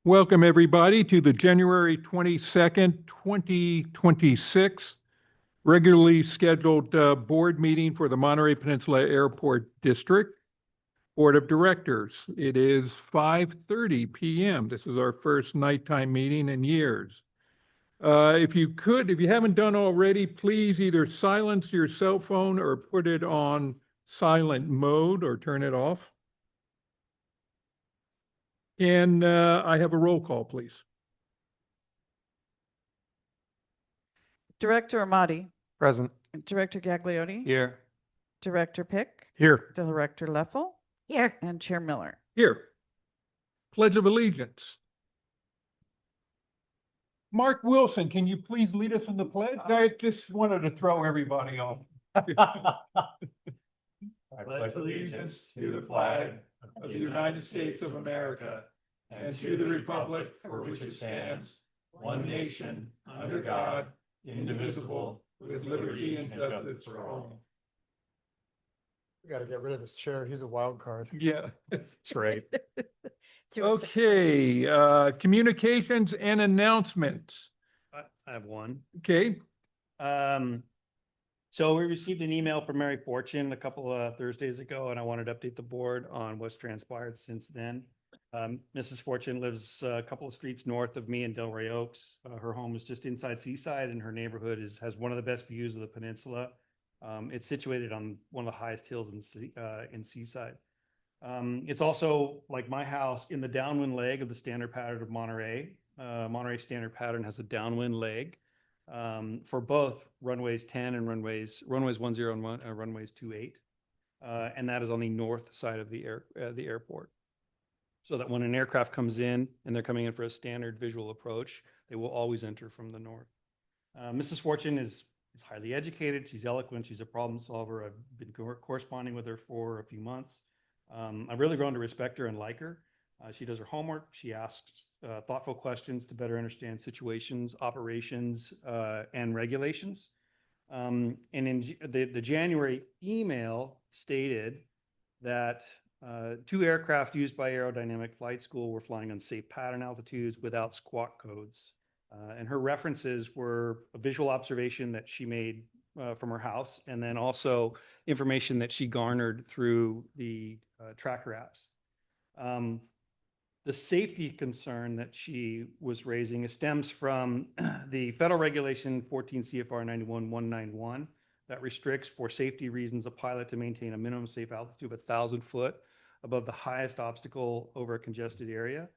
Welcome, everybody, to the January 22nd, 2026 regularly scheduled board meeting for the Monterey Peninsula Airport District Board of Directors. It is 5:30 p.m. This is our first nighttime meeting in years. If you haven't done already, please either silence your cell phone or put it on silent mode or turn it off. And I have a roll call, please. Director Amati. Present. Director Gaglione. Here. Director Pick. Here. Director Leffel. Here. And Chair Miller. Here. Pledge of Allegiance. Mark Wilson, can you please lead us in the pledge? I just wanted to throw everybody off. I pledge allegiance to the flag of the United States of America and to the republic for which it stands, one nation, under God, indivisible, with liberty and justice for all. We got to get rid of this chair. He's a wild card. Yeah. That's right. Okay, communications and announcements. I have one. Okay, So we received an email from Mary Fortune a couple of Thursdays ago, and I wanted to update the board on what's transpired since then. Mrs. Fortune lives a couple of streets north of me in Delray Oaks. Her home is just inside Seaside, and her neighborhood has one of the best views of the peninsula. It's situated on one of the highest hills in Seaside. It's also, like my house, in the downwind leg of the standard pattern of Monterey. Monterey standard pattern has a downwind leg for both runways 10 and runways 10 and runways 28. And that is on the north side of the airport. So that when an aircraft comes in and they're coming in for a standard visual approach, they will always enter from the north. Mrs. Fortune is highly educated. She's eloquent. She's a problem solver. I've been corresponding with her for a few months. I've really grown to respect her and like her. She does her homework. She asks thoughtful questions to better understand situations, operations, and regulations. And in the January email stated that 2 aircraft used by Aerodynamic Flight School were flying on safe pattern altitudes without squawk codes. And her references were a visual observation that she made from her house, and then also information that she garnered through the tracker apps. The safety concern that she was raising stems from the federal regulation 14 CFR 91191 that restricts, for safety reasons, a pilot to maintain a minimum safe altitude of 1,000 foot above the highest obstacle over a congested area.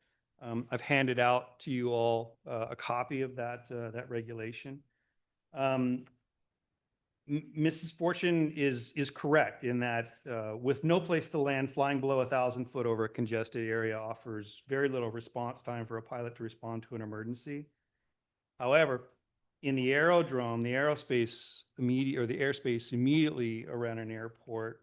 I've handed out to you all a copy of that regulation. Mrs. Fortune is correct in that with no place to land, flying below 1,000 foot over a congested area offers very little response time for a pilot to respond to an emergency. However, in the aerodrome, the airspace immediately around an airport,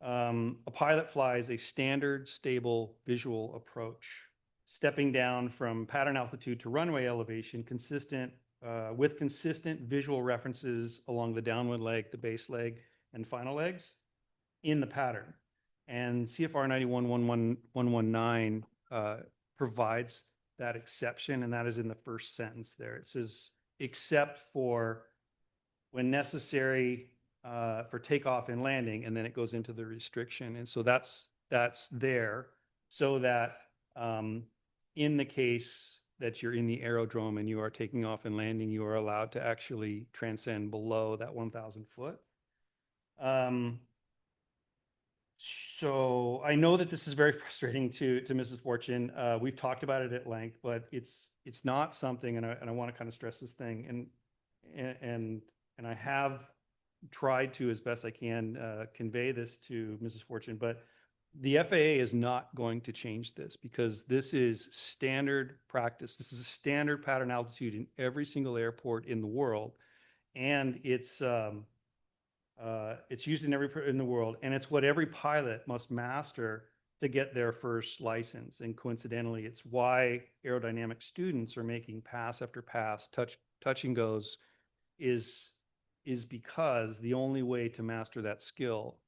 a pilot flies a standard, stable visual approach, stepping down from pattern altitude to runway elevation, with consistent visual references along the downwind leg, the base leg, and final legs in the pattern. And CFR 91119 provides that exception, and that is in the first sentence there. It says, except for when necessary for takeoff and landing, and then it goes into the restriction. And so that's there so that in the case that you're in the aerodrome and you are taking off and landing, you are allowed to actually transcend below that 1,000 foot. So I know that this is very frustrating to Mrs. Fortune. We've talked about it at length, but it's not something, and I want to kind of stress this thing, and I have tried to, as best I can, convey this to Mrs. Fortune, but the FAA is not going to change this because this is standard practice. This is a standard pattern altitude in every single airport in the world, and it's used in the world, and it's what every pilot must master to get their first license. And coincidentally, it's why aerodynamic students are making pass after pass, touch and goes, is because the only way to master that skill,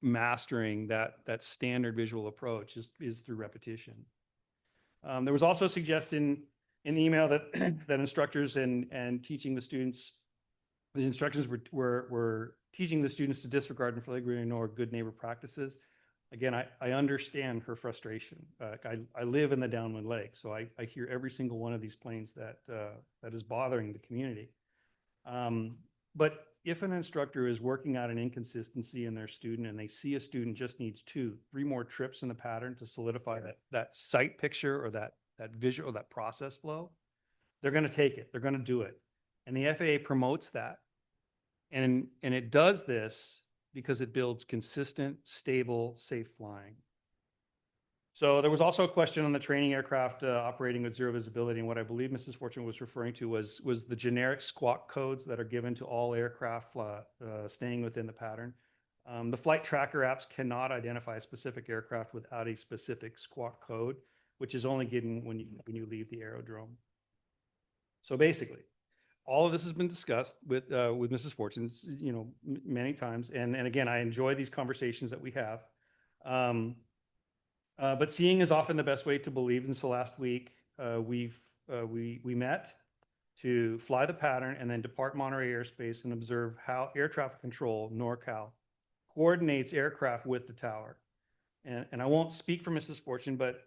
mastering that standard visual approach, is through repetition. There was also a suggestion in the email that, that instructors and teaching the students, the instructions were teaching the students to disregard and flagrantly ignore good neighbor practices. Again, I understand her frustration. I live in the downwind lake, so I hear every single one of these planes that is bothering the community. But if an instructor is working out an inconsistency in their student and they see a student just needs 2, 3 more trips in the pattern to solidify that sight picture or that visual, or that process flow, they're going to take it. They're going to do it. And the FAA promotes that. And it does this because it builds consistent, stable, safe flying. So there was also a question on the training aircraft operating with zero visibility, and what I believe Mrs. Fortune was referring to was the generic squawk codes that are given to all aircraft staying within the pattern. The flight tracker apps cannot identify a specific aircraft without a specific squawk code, which is only given when you leave the aerodrome. So basically, all of this has been discussed with Mrs. Fortune, many times, and again, I enjoy these conversations that we have. But seeing is often the best way to believe. And so last week, we met to fly the pattern and then depart Monterey airspace and observe how air traffic control, NorCal, coordinates aircraft with the tower. And I won't speak for Mrs. Fortune, but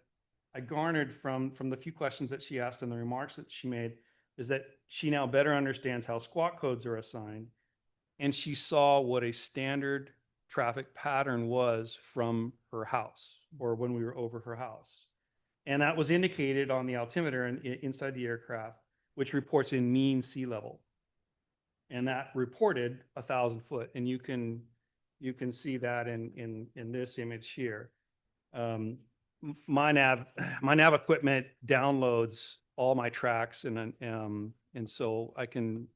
I garnered from the few questions that she asked and the remarks that she made is that she now better understands how squawk codes are assigned. And she saw what a standard traffic pattern was from her house or when we were over her house. And that was indicated on the altimeter inside the aircraft, which reports in mean sea level. And that reported 1,000 foot. And you can see that in this image here. My nav equipment downloads all my tracks, and so I can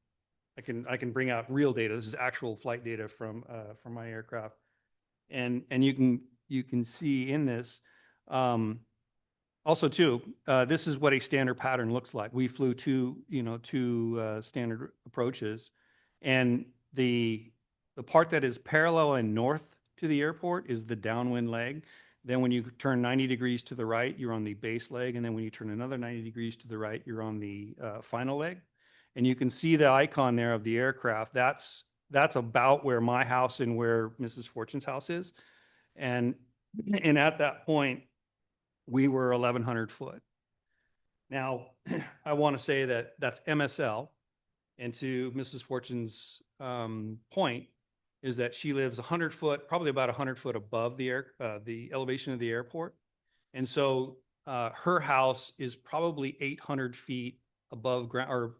bring out real data. This is actual flight data from my aircraft, and you can see in this also too. This is what a standard pattern looks like. We flew two standard approaches, and the part that is parallel and north to the airport is the downwind leg. Then when you turn 90 degrees to the right, you're on the base leg. And then when you turn another 90 degrees to the right, you're on the final leg. And you can see the icon there of the aircraft. That's about where my house and where Mrs. Fortune's house is. And at that point, we were 1,100 foot. Now, I want to say that that's MSL. And to Mrs. Fortune's point, is that she lives 100 foot, probably about 100 foot above the elevation of the airport. And so her house is probably 800 feet above ground, or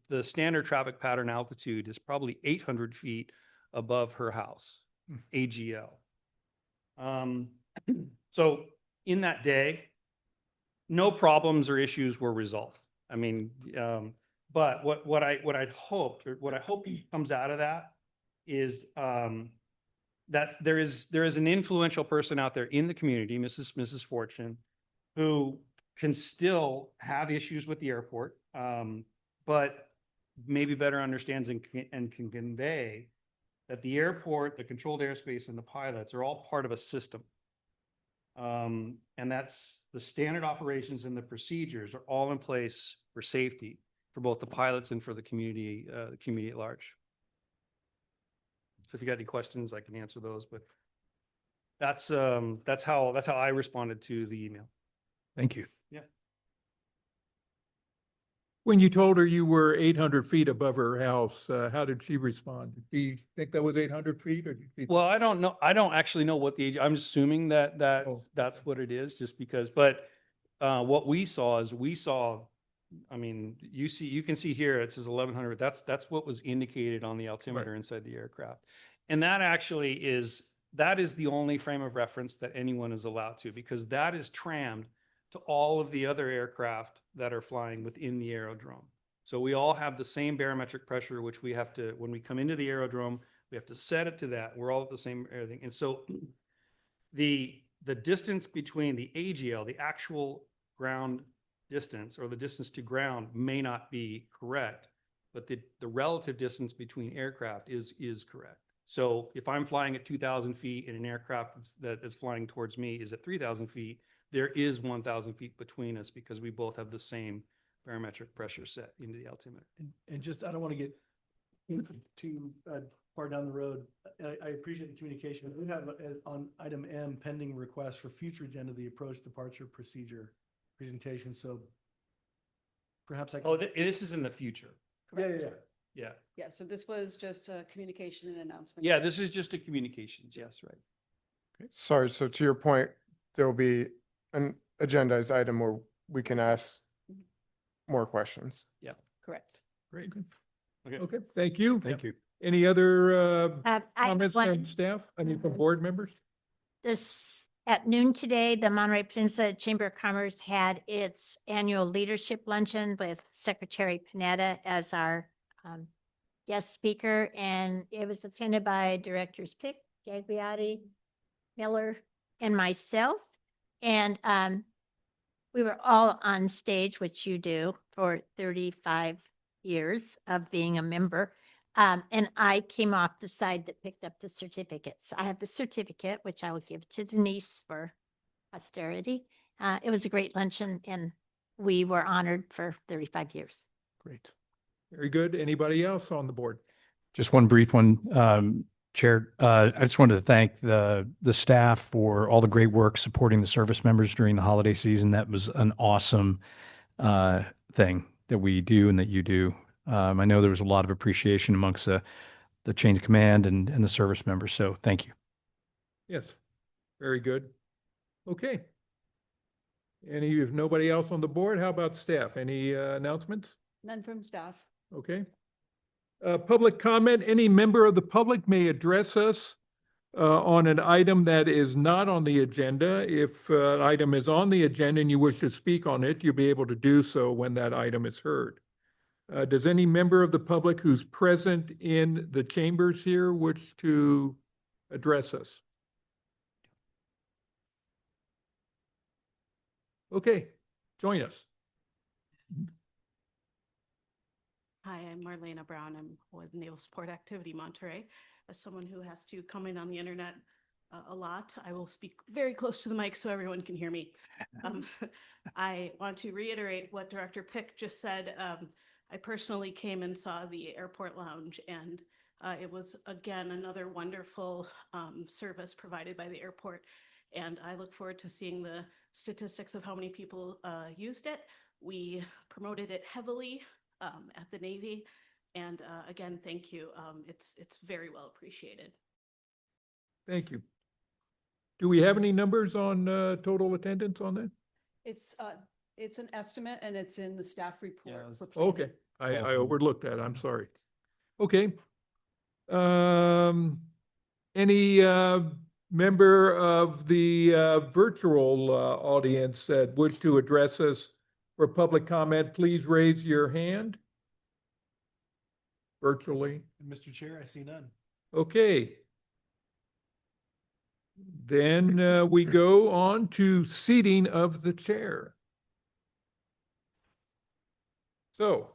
the standard traffic pattern altitude is probably 800 feet above her house, AGL. So in that day, no problems or issues were resolved. I mean, but what I hope comes out of that is that there is an influential person out there in the community, Mrs. Fortune, who can still have issues with the airport, but maybe better understands and can convey that the airport, the controlled airspace, and the pilots are all part of a system. And that's the standard operations and the procedures are all in place for safety for both the pilots and for the community at large. So if you got any questions, I can answer those, but that's how I responded to the email. Thank you. Yeah. When you told her you were 800 feet above her house, how did she respond? Did she think that was 800 feet, or did she? Well, I don't know. I don't actually know what the age. I'm assuming that that's what it is, just because. But what we saw is I mean, you can see here it says 1,100. That's what was indicated on the altimeter inside the aircraft, and that actually is the only frame of reference that anyone is allowed to, because that is trammed to all of the other aircraft that are flying within the aerodrome. So we all have the same barometric pressure, which we have to, when we come into the aerodrome, we have to set it to that. We're all at the same everything, and so the distance between the AGL, the actual ground distance, or the distance to ground, may not be correct, but the relative distance between aircraft is correct. So if I'm flying at 2,000 feet and an aircraft that is flying towards me is at 3,000 feet, there is 1,000 feet between us because we both have the same barometric pressure set into the altimeter. And just, I don't want to get too far down the road. I appreciate the communication. We have on item M, pending request for future agenda, the approach departure procedure presentation. So perhaps I. Oh, this is in the future. Yeah, yeah, yeah. Yeah. Yeah, so this was just a communication and announcement. Yeah, this is just a communications. Yes, right. Sorry, so to your point, there will be an agendized item where we can ask more questions. Correct. Great. Okay. Okay, thank you. Thank you. Any other I comments want from staff? I mean, from board members? this, at noon today, the Monterey Peninsula Chamber of Commerce had its annual leadership luncheon with Secretary Panetta as our guest speaker, and it was attended by Directors Pick, Gagliotti, Miller, and myself. And we were all on stage, which you do for 35 years of being a member. And I came off the side that picked up the certificates. I have the certificate, which I will give to Denise for posterity. It was a great luncheon and we were honored for 35 years. Great. Very good. Anybody else on the board? Just one brief one, Chair. I just wanted to thank the staff for all the great work supporting the service members during the holiday season. That was an awesome thing that we do and that you do. I know there was a lot of appreciation amongst the chain of command and the service members. So thank you. Yes, very good. Okay. If nobody else on the board, how about staff? Any announcements? None from staff. Okay. Public comment, any member of the public may address us on an item that is not on the agenda. If an item is on the agenda and you wish to speak on it, you'll be able to do so when that item is heard. Does any member of the public who's present in the chambers here wish to address us? Okay, join us. Hi, I'm Marlena Brown. I'm with Naval Support Activity Monterey. As someone who has to come in on the internet a lot, I will speak very close to the mic so everyone can hear me. I want to reiterate what Director Pick just said. I personally came and saw the airport lounge, and it was, again, another wonderful service provided by the airport. And I look forward to seeing the statistics of how many people used it. We promoted it heavily at the Navy. And again, thank you. It's very well appreciated. Thank you. Do we have any numbers on total attendance on that? It's an estimate and it's in the staff report. Yeah, for planning. Okay, I overlooked that. I'm sorry. Okay. Any member of the virtual audience that wish to address us for public comment, please raise your hand. Virtually. Mr. Chair, I see none. Okay. Then we go on to seating of the chair. So,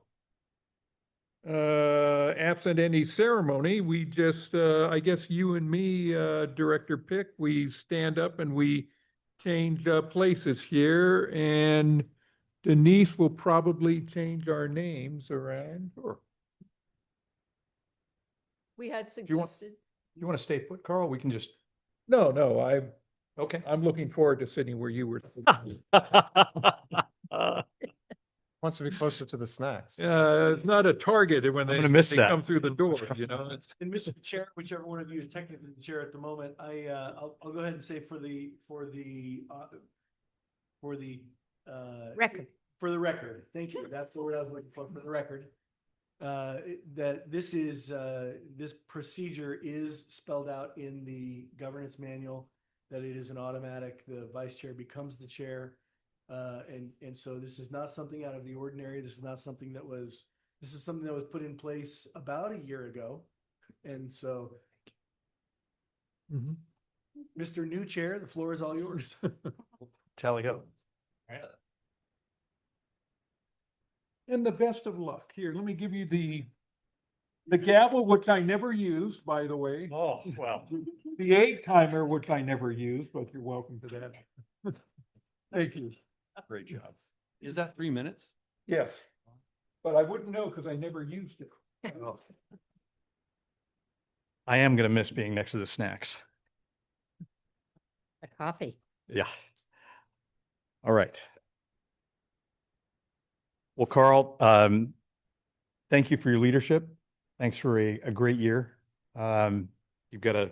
absent any ceremony, we just, I guess you and me, Director Pick, we stand up and we change places here, and Denise will probably change our names around. Or We had you want- suggested. You want to stay put, Carl? We can just, no, okay. I'm looking forward to sitting where you were. Wants to be closer to the snacks. It's not a target when I'm gonna miss they that. come through the door, you know? It's- And Mr. Chair, whichever one of you is technically the chair at the moment, I'll go ahead and say for the Record. For the record, thank you. That's the word I was looking for the record. That this is, this procedure is spelled out in the governance manual, that it is an automatic, the vice chair becomes the chair. And so this is not something out of the ordinary. This is not something this is something that was put in place about a year ago. And so, Mr. New Chair, the floor is all yours. Tally ho. And the best of luck. Here, let me give you the gavel, which I never used, by the way. Oh, well. The 8-timer, which I never used, but you're welcome to that. Thank you. Great job. Is that 3 minutes? Yes, but I wouldn't know because I never used it. I am going to miss being next to the snacks. A coffee. Yeah. All right. Well, Carl, thank you for your leadership. Thanks for a great year. You got a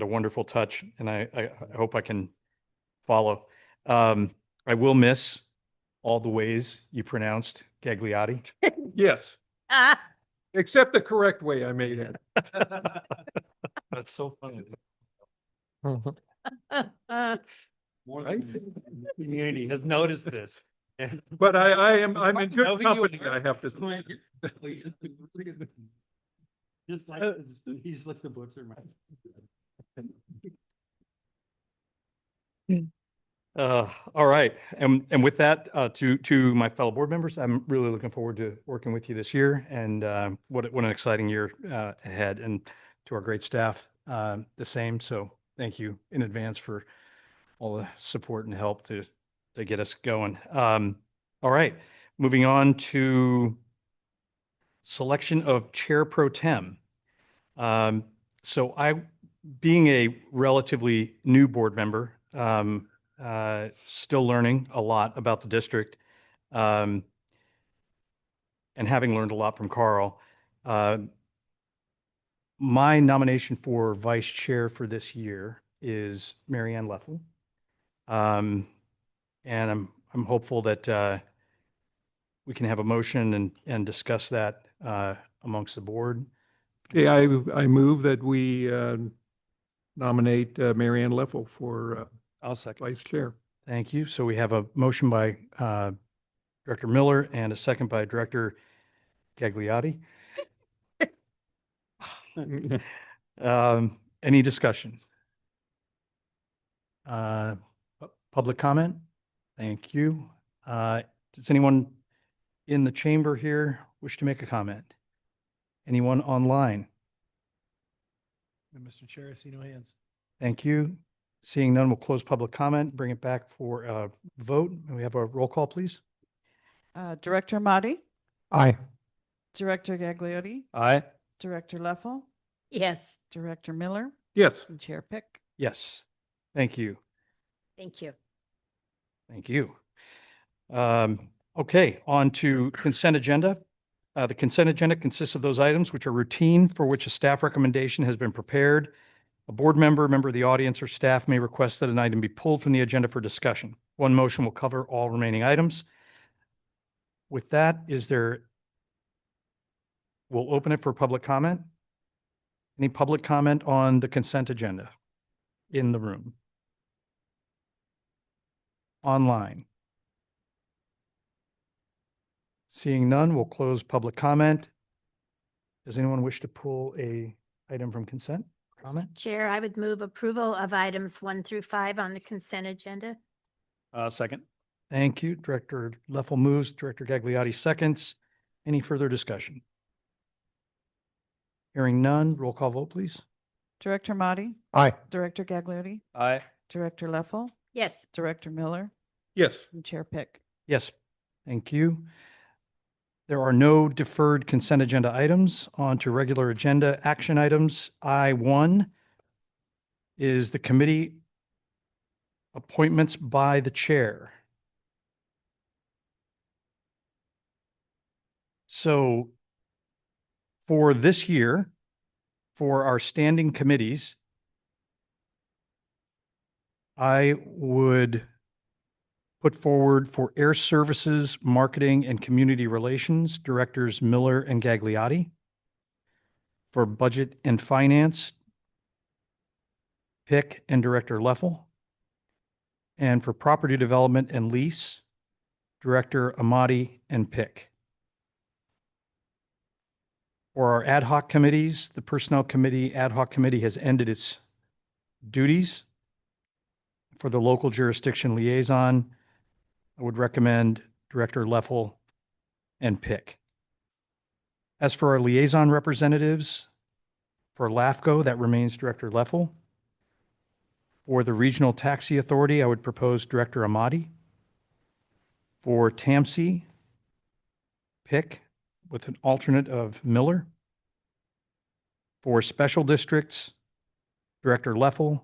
wonderful touch, and I hope I can follow. I will miss all the ways you pronounced Gagliotti. Yes, Ah, except the correct way I made it. That's so funny. More Right? than the community has noticed this. But I'm in good Knowing you- company, I have to say. Just like, he's like the butcher, man. All right. And with that, to my fellow board members, I'm really looking forward to working with you this year, and what an exciting year ahead. And to our great staff, the same. So thank you in advance for all the support and help to get us going. All right. Moving on to selection of chair pro tem. So being a relatively new board member, still learning a lot about the district, and having learned a lot from Carl, my nomination for vice chair for this year is Mary Ann Leffel. And I'm hopeful that we can have a motion and discuss that amongst the board. Okay, I move that we nominate Mary Ann Leffel for I'll second. vice chair. Thank you. So we have a motion by Director Miller and a second by Director Gagliotti. Any discussion? Public comment? Thank you. Does anyone in the chamber here wish to make a comment? Anyone online? Mr. Chair, I see no hands. Thank you. Seeing none, we'll close public comment, bring it back for a vote. May we have a roll call, please? Director Amati, Aye. Director Gagliotti, Aye. Director Leffel, yes, Director Miller, Yes, and Chair Pick. Yes. Thank you. thank you. Thank you. Okay, on to consent agenda. The consent agenda consists of those items which are routine for which a staff recommendation has been prepared. A board member, member of the audience, or staff may request that an item be pulled from the agenda for discussion. One motion will cover all remaining items. With that, we'll open it for public comment. Any public comment on the consent agenda in the room? Online? Seeing none, we'll close public comment. Does anyone wish to pull a item from consent? Comment? Chair, I would move approval of items 1 through 5 on the consent agenda. Second. Thank you. Director Leffel moves, Director Gagliotti seconds. Any further discussion? Hearing none, roll call vote, please. Director Amati, Aye. Director Gagliotti, Aye. Director Leffel, Yes, Director Miller, yes. and Chair Pick. Yes, thank you. There are no deferred consent agenda items. On to regular agenda action items. I1 is the committee appointments by the chair. So for this year, for our standing committees, I would put forward for Air Services, Marketing, and Community Relations, Directors Miller and Gagliotti. For Budget and Finance, Pick and Director Leffel. And for Property Development and Lease, Director Amati and Pick. For our ad hoc committees, the Personnel Committee Ad hoc Committee has ended its duties. For the Local Jurisdiction Liaison, I would recommend Director Leffel and Pick. As for our liaison representatives, for LAFCO, that remains Director Leffel. For the Regional Taxi Authority, I would propose Director Amati. For Tamsi, Pick with an alternate of Miller. For special districts, Director Leffel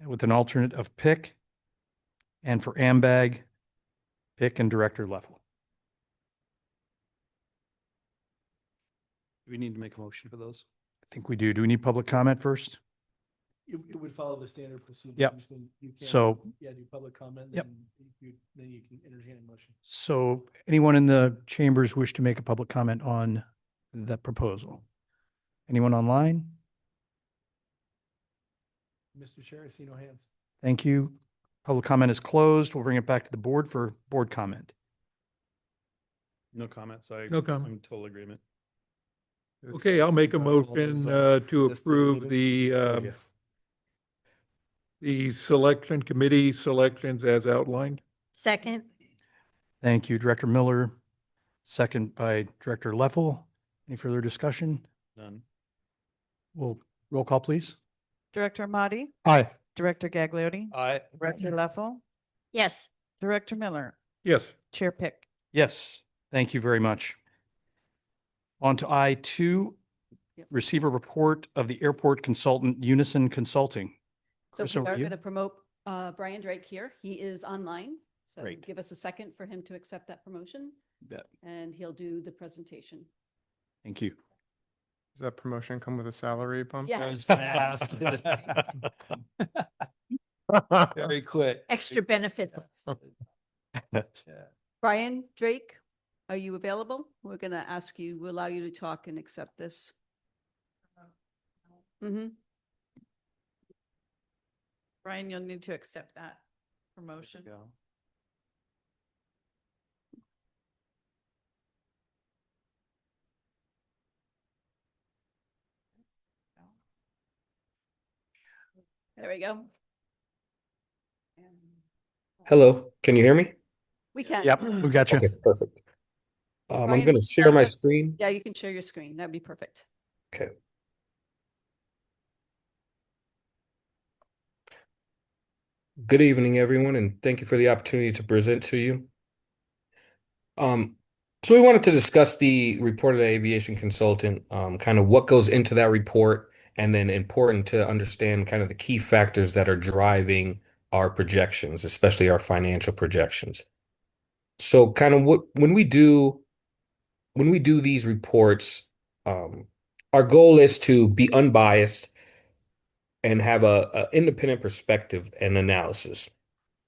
with an alternate of Pick. And for AMBAG, Pick and Director Leffel. Do we need to make a motion for those? I think we do. Do we need public comment first? It would follow the standard procedure. Yep. You can, So- yeah, do public comment, Yep. then you can entertain a motion. So anyone in the chambers wish to make a public comment on that proposal? Anyone online? Mr. Chair, I see no hands. Thank you. Public comment is closed. We'll bring it back to the board for board comment. No comments. No comment. I'm in total agreement. Okay, I'll make a motion to approve Oh, yeah. the selection committee selections as outlined. Second. Thank you, Director Miller. Second by Director Leffel. Any further discussion? None. We'll roll call, please. Director Amati, Aye. Director Gagliardi, Aye. Director Leffel, Yes. Director Miller, Yes. Chair Pick. Yes, thank you very much. On to I2, Yep. receive a report of the airport consultant Unison Consulting. So Chris, we over are to you. going to promote Brian Drake here. He is online. So Great. give us a second for him to accept that promotion Bet. and he'll do the presentation. Thank you. Does that promotion come with a salary bump? Yeah. I was gonna ask. Very quick. Extra benefits. Brian Drake, are you available? We're going to ask you, we'll allow you to talk and accept this. Mm-hmm. Brian, you'll need to accept that promotion. There we go. Hello, can you hear me? We can. Yep, we got you. Okay, perfect. I'm Brian, going to share my yeah. screen. Yeah, you can share your screen. That'd be perfect. Okay. Good evening, everyone, and thank you for the opportunity to present to you. So we wanted to discuss the report of the aviation consultant, kind of what goes into that report, and then important to understand kind of the key factors that are driving our projections, especially our financial projections. So kind of when we do these reports, our goal is to be unbiased and have a independent perspective and analysis.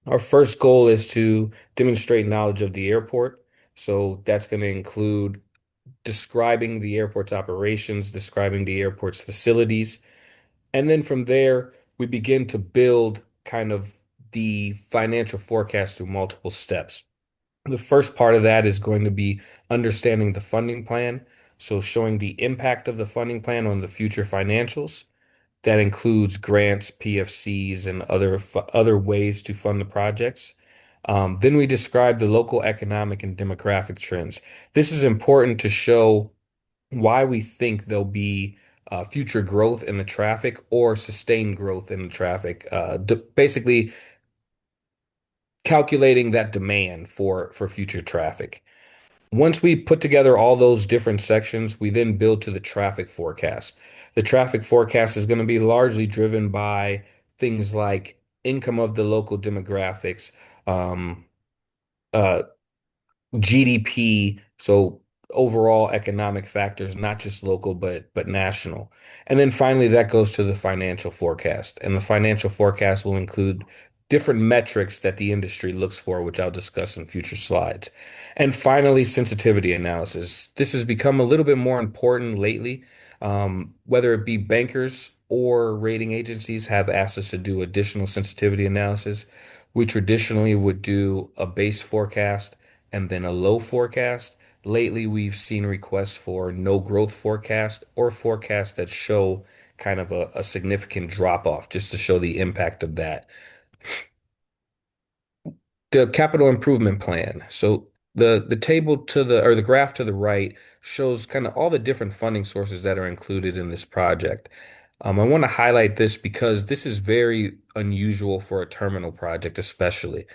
Our first goal is to demonstrate knowledge of the airport. So that's going to include describing the airport's operations, describing the airport's facilities. And then from there, we begin to build kind of the financial forecast through multiple steps. The first part of that is going to be understanding the funding plan. So showing the impact of the funding plan on the future financials. That includes grants, PFCs, and other ways to fund the projects. Then we describe the local economic and demographic trends. This is important to show why we think there'll be future growth in the traffic or sustained growth in the traffic. Basically, calculating that demand for future traffic. Once we put together all those different sections, we then build to the traffic forecast. The traffic forecast is going to be largely driven by things like income of the local demographics, uh, GDP, so overall economic factors, not just local but national. And then finally, that goes to the financial forecast. And the financial forecast will include different metrics that the industry looks for, which I'll discuss in future slides. And finally, sensitivity analysis. This has become a little bit more important lately. Whether it be bankers or rating agencies have asked us to do additional sensitivity analysis. We traditionally would do a base forecast and then a low forecast. Lately, we've seen requests for no growth forecast or forecasts that show kind of a significant drop off just to show the impact of that. The capital improvement plan. So the table to the or the graph to the right shows kind of all the different funding sources that are included in this project. I want to highlight this because this is very unusual for a terminal project, especially.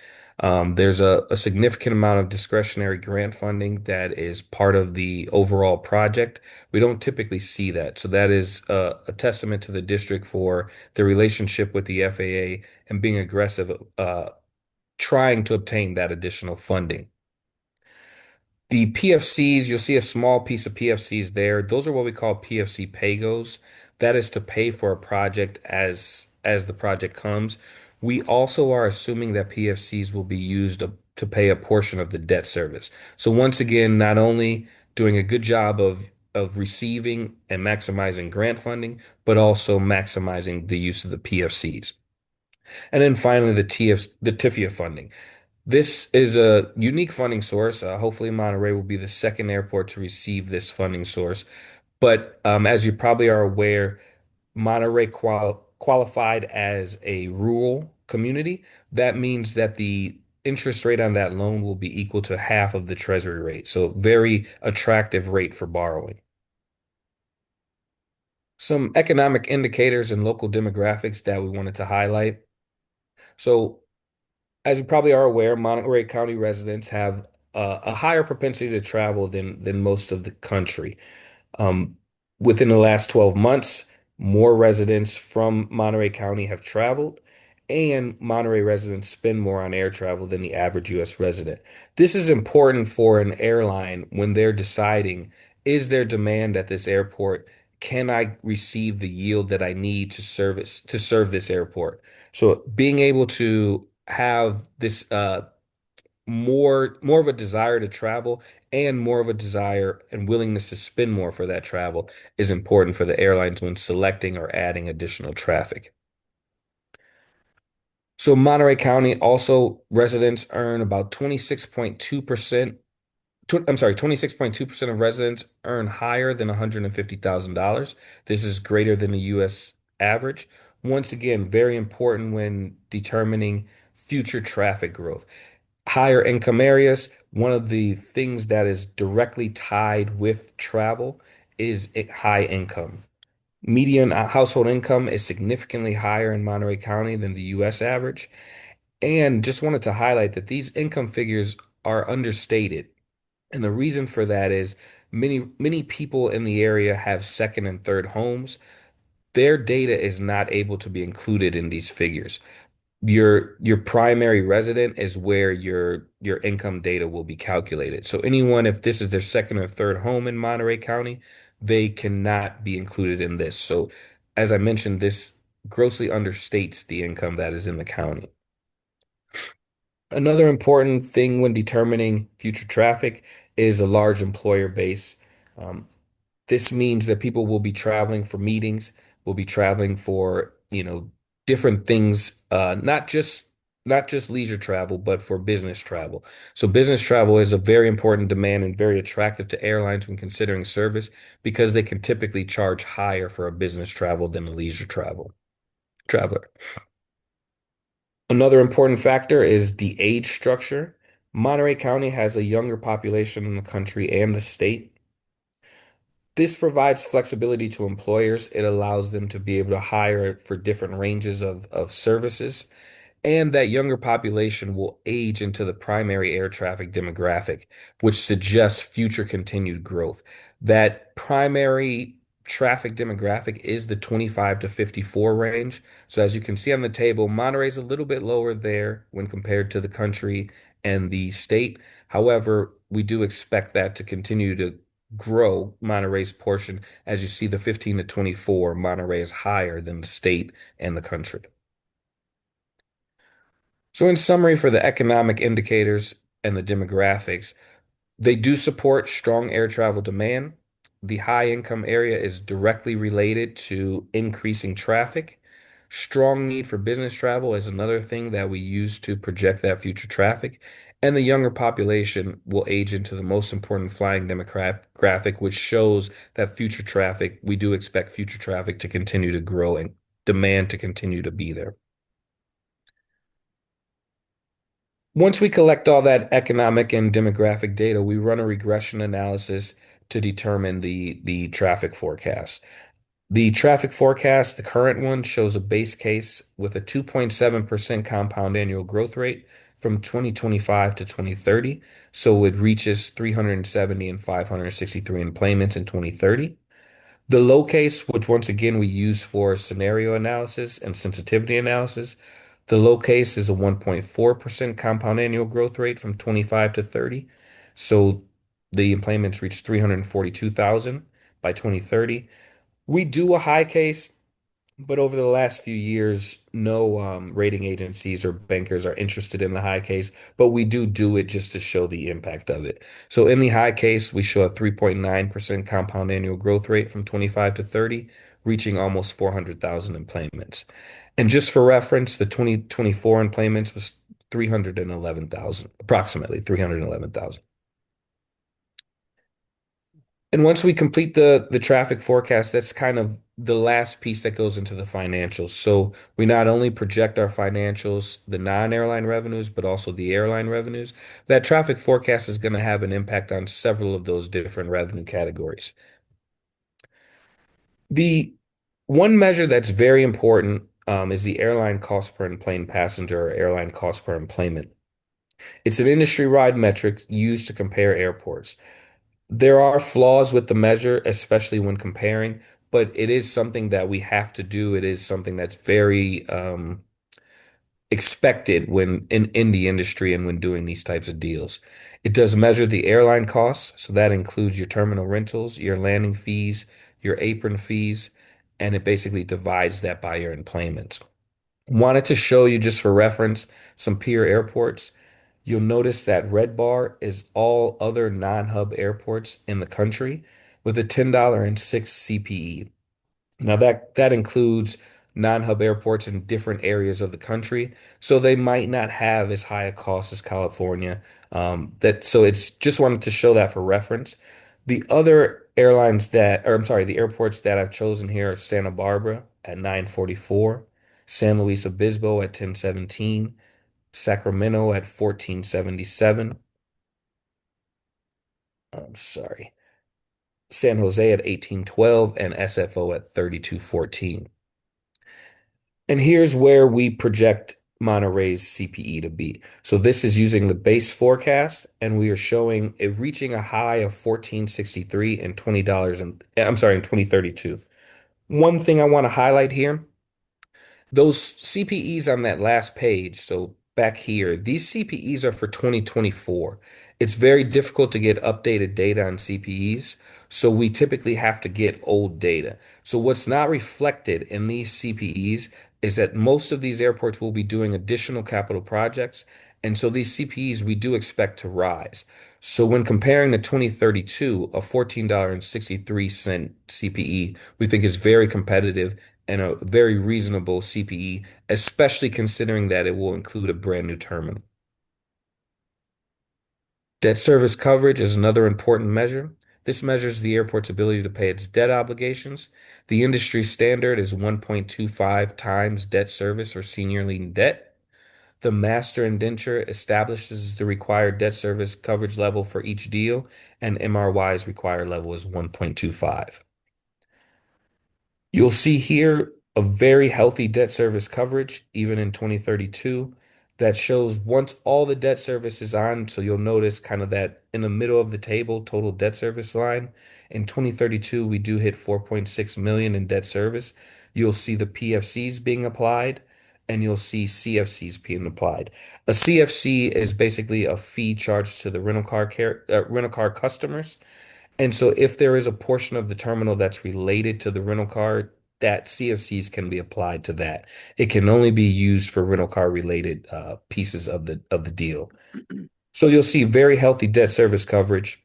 There's a significant amount of discretionary grant funding that is part of the overall project. We don't typically see that. So that is a testament to the district for their relationship with the FAA and being aggressive, trying to obtain that additional funding. The PFCs, you'll see a small piece of PFCs there. Those are what we call PFC pay-goes. That is to pay for a project as the project comes. We also are assuming that PFCs will be used to pay a portion of the debt service. So once again, not only doing a good job of receiving and maximizing grant funding, but also maximizing the use of the PFCs. And then finally, the TIFIA funding. This is a unique funding source. Hopefully, Monterey will be the second airport to receive this funding source. But as you probably are aware, Monterey qualified as a rural community. That means that the interest rate on that loan will be equal to half of the treasury rate. So, very attractive rate for borrowing. Some economic indicators and local demographics that we wanted to highlight. So, as you probably are aware, Monterey County residents have a higher propensity to travel than most of the country. Um, Within the last 12 months, more residents from Monterey County have traveled, and Monterey residents spend more on air travel than the average U.S. resident. This is important for an airline when they're deciding, is there demand at this airport? Can I receive the yield that I need to serve this airport? So being able to have this more of a desire to travel and more of a desire and willingness to spend more for that travel is important for the airlines when selecting or adding additional traffic. So Monterey County also residents earn about 26.2%. I'm sorry, 26.2% of residents earn higher than $150,000. This is greater than the US average. Once again, very important when determining future traffic growth. Higher income areas, one of the things that is directly tied with travel is high income. Median household income is significantly higher in Monterey County than the US average. And just wanted to highlight that these income figures are understated. And the reason for that is many people in the area have second and third homes. Their data is not able to be included in these figures. Your primary resident is where your income data will be calculated. So anyone, if this is their second or third home in Monterey County, they cannot be included in this. So as I mentioned, this grossly understates the income that is in the county. Another important thing when determining future traffic is a large employer base. Um, this means that people will be traveling for meetings, will be traveling for, different things, not just leisure travel, but for business travel. So business travel is a very important demand and very attractive to airlines when considering service because they can typically charge higher for a business travel than a leisure traveler. Another important factor is the age structure. Monterey County has a younger population in the country and the state. This provides flexibility to employers. It allows them to be able to hire for different ranges of services. And that younger population will age into the primary air traffic demographic, which suggests future continued growth. That primary traffic demographic is the 25 to 54 range. So as you can see on the table, Monterey's a little bit lower there when compared to the country and the state. However, we do expect that to continue to grow Monterey's portion. As you see, the 15 to 24, Monterey is higher than the state and the country. So in summary, for the economic indicators and the demographics, they do support strong air travel demand. The high income area is directly related to increasing traffic. Strong need for business travel is another thing that we use to project that future traffic. And the younger population will age into the most important flying demographic, which shows that we do expect future traffic to continue to grow and demand to continue to be there. Once we collect all that economic and demographic data, we run a regression analysis to determine the traffic forecast. The traffic forecast, the current one, shows a base case with a 2.7% compound annual growth rate from 2025 to 2030. So it reaches 370 and 563 employments in 2030. The low case, which once again we use for scenario analysis and sensitivity analysis, the low case is a 1.4% compound annual growth rate from 25 to 30. So the employments reach 342,000 by 2030. We do a high case, but over the last few years, no rating agencies or bankers are interested in the high case, but we do it just to show the impact of it. So in the high case, we show a 3.9% compound annual growth rate from 25 to 30, reaching almost 400,000 employments. And just for reference, the 2024 employments was 311,000, approximately 311,000. And once we complete the traffic forecast, that's kind of the last piece that goes into the financials. So we not only project our financials, the non-airline revenues, but also the airline revenues. That traffic forecast is going to have an impact on several of those different revenue categories. The one measure that's very important is the airline cost per enplaned passenger or airline cost per employment. It's an industry-wide metric used to compare airports. There are flaws with the measure, especially when comparing, but it is something that we have to do. It is something that's very expected when in the industry and when doing these types of deals. It does measure the airline costs, so that includes your terminal rentals, your landing fees, your apron fees, and it basically divides that by your employments. Wanted to show you just for reference some peer airports. You'll notice that red bar is all other non-hub airports in the country with a $10.06 CPE. Now that includes non-hub airports in different areas of the country, so they might not have as high a cost as California. So it's just wanted to show that for reference. The other airlines that, or I'm sorry, the airports that I've chosen here are Santa Barbara at 944, San Luis Obispo at 1017, Sacramento at 1477. I'm sorry. San Jose at 1812 and SFO at 3214. And here's where we project Monterey's CPE to be. So this is using the base forecast, and we are showing it reaching a high of 1463 and $20 and I'm sorry, in 2032. One thing I want to highlight here, those CPEs on that last page, so back here, these CPEs are for 2024. It's very difficult to get updated data on CPEs, so we typically have to get old data. So what's not reflected in these CPEs is that most of these airports will be doing additional capital projects, and so these CPEs we do expect to rise. So when comparing to 2032, a $14.63 CPE we think is very competitive and a very reasonable CPE, especially considering that it will include a brand new terminal. Debt service coverage is another important measure. This measures the airport's ability to pay its debt obligations. The industry standard is 1.25 times debt service or senior lien debt. The master indenture establishes the required debt service coverage level for each deal, and MRY's required level is 1.25. You'll see here a very healthy debt service coverage, even in 2032, that shows once all the debt service is on. So you'll notice kind of that in the middle of the table, total debt service line. In 2032, we do hit 4.6 million in debt service. You'll see the PFCs being applied, and you'll see CFCs being applied. A CFC is basically a fee charged to the rental car customers. And so if there is a portion of the terminal that's related to the rental car, that CFCs can be applied to that. It can only be used for rental car related pieces of the deal. So you'll see very healthy debt service coverage.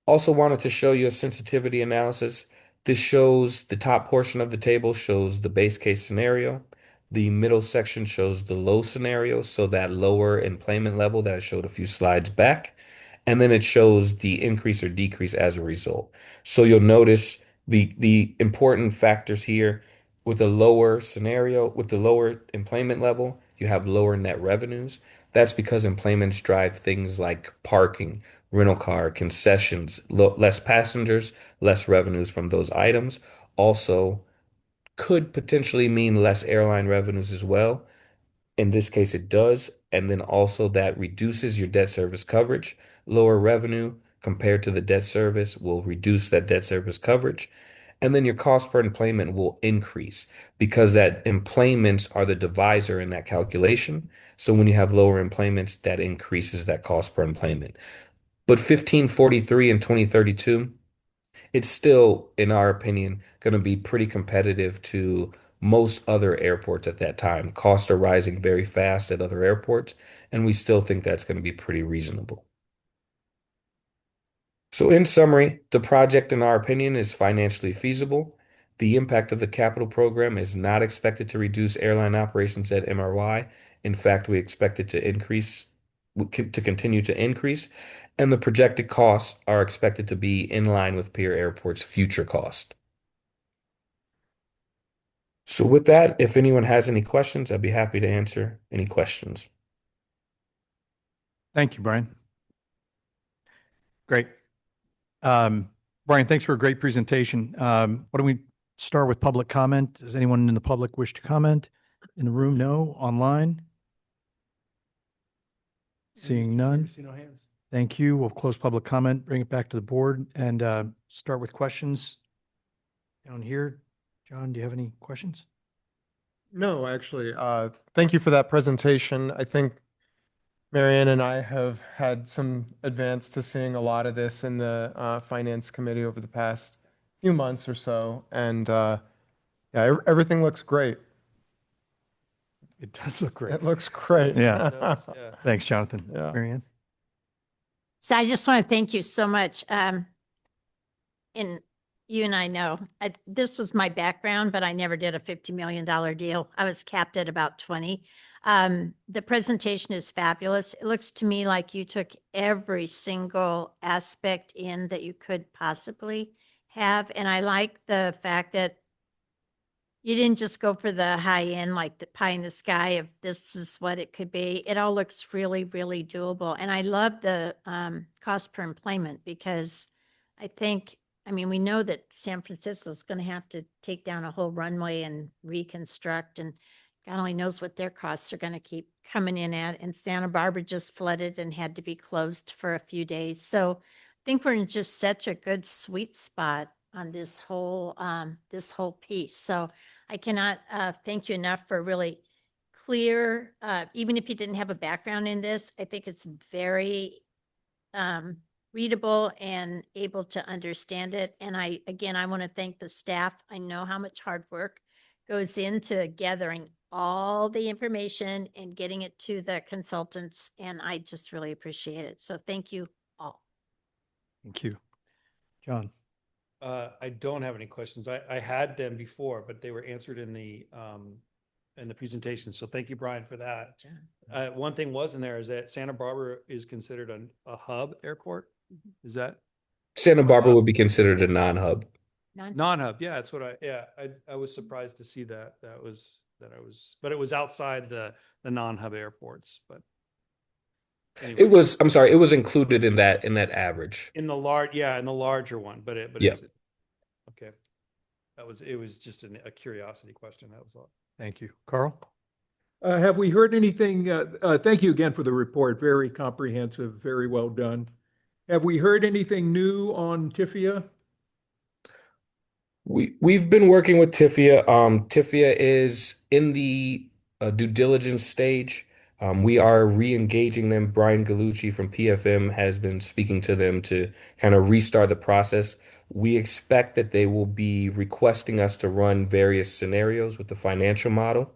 Also wanted to show you a sensitivity analysis. This shows the top portion of the table shows the base case scenario. The middle section shows the low scenario, so that lower employment level that I showed a few slides back. And then it shows the increase or decrease as a result. So you'll notice the important factors here with the lower scenario, with the lower employment level, you have lower net revenues. That's because employments drive things like parking, rental car, concessions, less passengers, less revenues from those items. Also, could potentially mean less airline revenues as well. In this case, it does. and then also that reduces your debt service coverage. Lower revenue compared to the debt service will reduce that debt service coverage. And then your cost per employment will increase because that employments are the divisor in that calculation. So when you have lower employments, that increases that cost per employment. But 1543 and 2032, it's still, in our opinion, going to be pretty competitive to most other airports at that time. Costs are rising very fast at other airports, and we still think that's going to be pretty reasonable. So, in summary, the project, in our opinion, is financially feasible. The impact of the capital program is not expected to reduce airline operations at MRY. In fact, we expect it to increase, to continue to increase, and the projected costs are expected to be in line with peer airports' future cost. So, with that, if anyone has any questions, I'd be happy to answer any questions. Thank you, Brian. Great. Brian, thanks for a great presentation. Why don't we start with public comment? Does anyone in the public wish to comment? In the room, no? Online? Seeing none? See no hands. Thank you. We'll close public comment, bring it back to the board, and start with questions down here. John, do you have any questions? No, actually, thank you for that presentation. I think Marianne and I have had some advance to seeing a lot of this in the Finance Committee over the past few months or so. And yeah, everything looks great. It does look great. It looks great. Yeah. Thanks, Jonathan. Yeah. Marianne? So I just want to thank you so much. And you and I know, this was my background, but I never did a $50 million deal. I was capped at about 20. The presentation is fabulous. It looks to me like you took every single aspect in that you could possibly have. And I like the fact that you didn't just go for the high end, like the pie in the sky of this is what it could be. It all looks really, really doable. And I love the cost per employment because I think, I mean, we know that San Francisco is going to have to take down a whole runway and reconstruct, and God only knows what their costs are going to keep coming in at. And Santa Barbara just flooded and had to be closed for a few days. So I think we're in just such a good sweet spot on this whole piece. So I cannot thank you enough for really clear, even if you didn't have a background in this, I think it's very readable and able to understand it. And I want to thank the staff. I know how much hard work goes into gathering all the information and getting it to the consultants. And I just really appreciate it. So thank you all. Thank you. John? I don't have any questions. I had them before, but they were answered in the presentation. So thank you, Brian, for that. One thing was in there is that Santa Barbara is considered a hub airport. Is that Santa Barbara would be considered a non-hub. non-hub? Yeah, that's what I was surprised to see that. But it was outside the non-hub airports. But anyway. I'm sorry, it was included in that average. In the larger one, but Yeah. it's okay. It was just a curiosity question. That was all. Thank you. Carl? Have we heard anything? Thank you again for the report. Very comprehensive, very well done. Have we heard anything new on TIFIA? We've been working with TIFIA. TIFIA is in the due diligence stage. We are re-engaging them. Brian Gallucci from PFM has been speaking to them to kind of restart the process. We expect that they will be requesting us to run various scenarios with the financial model.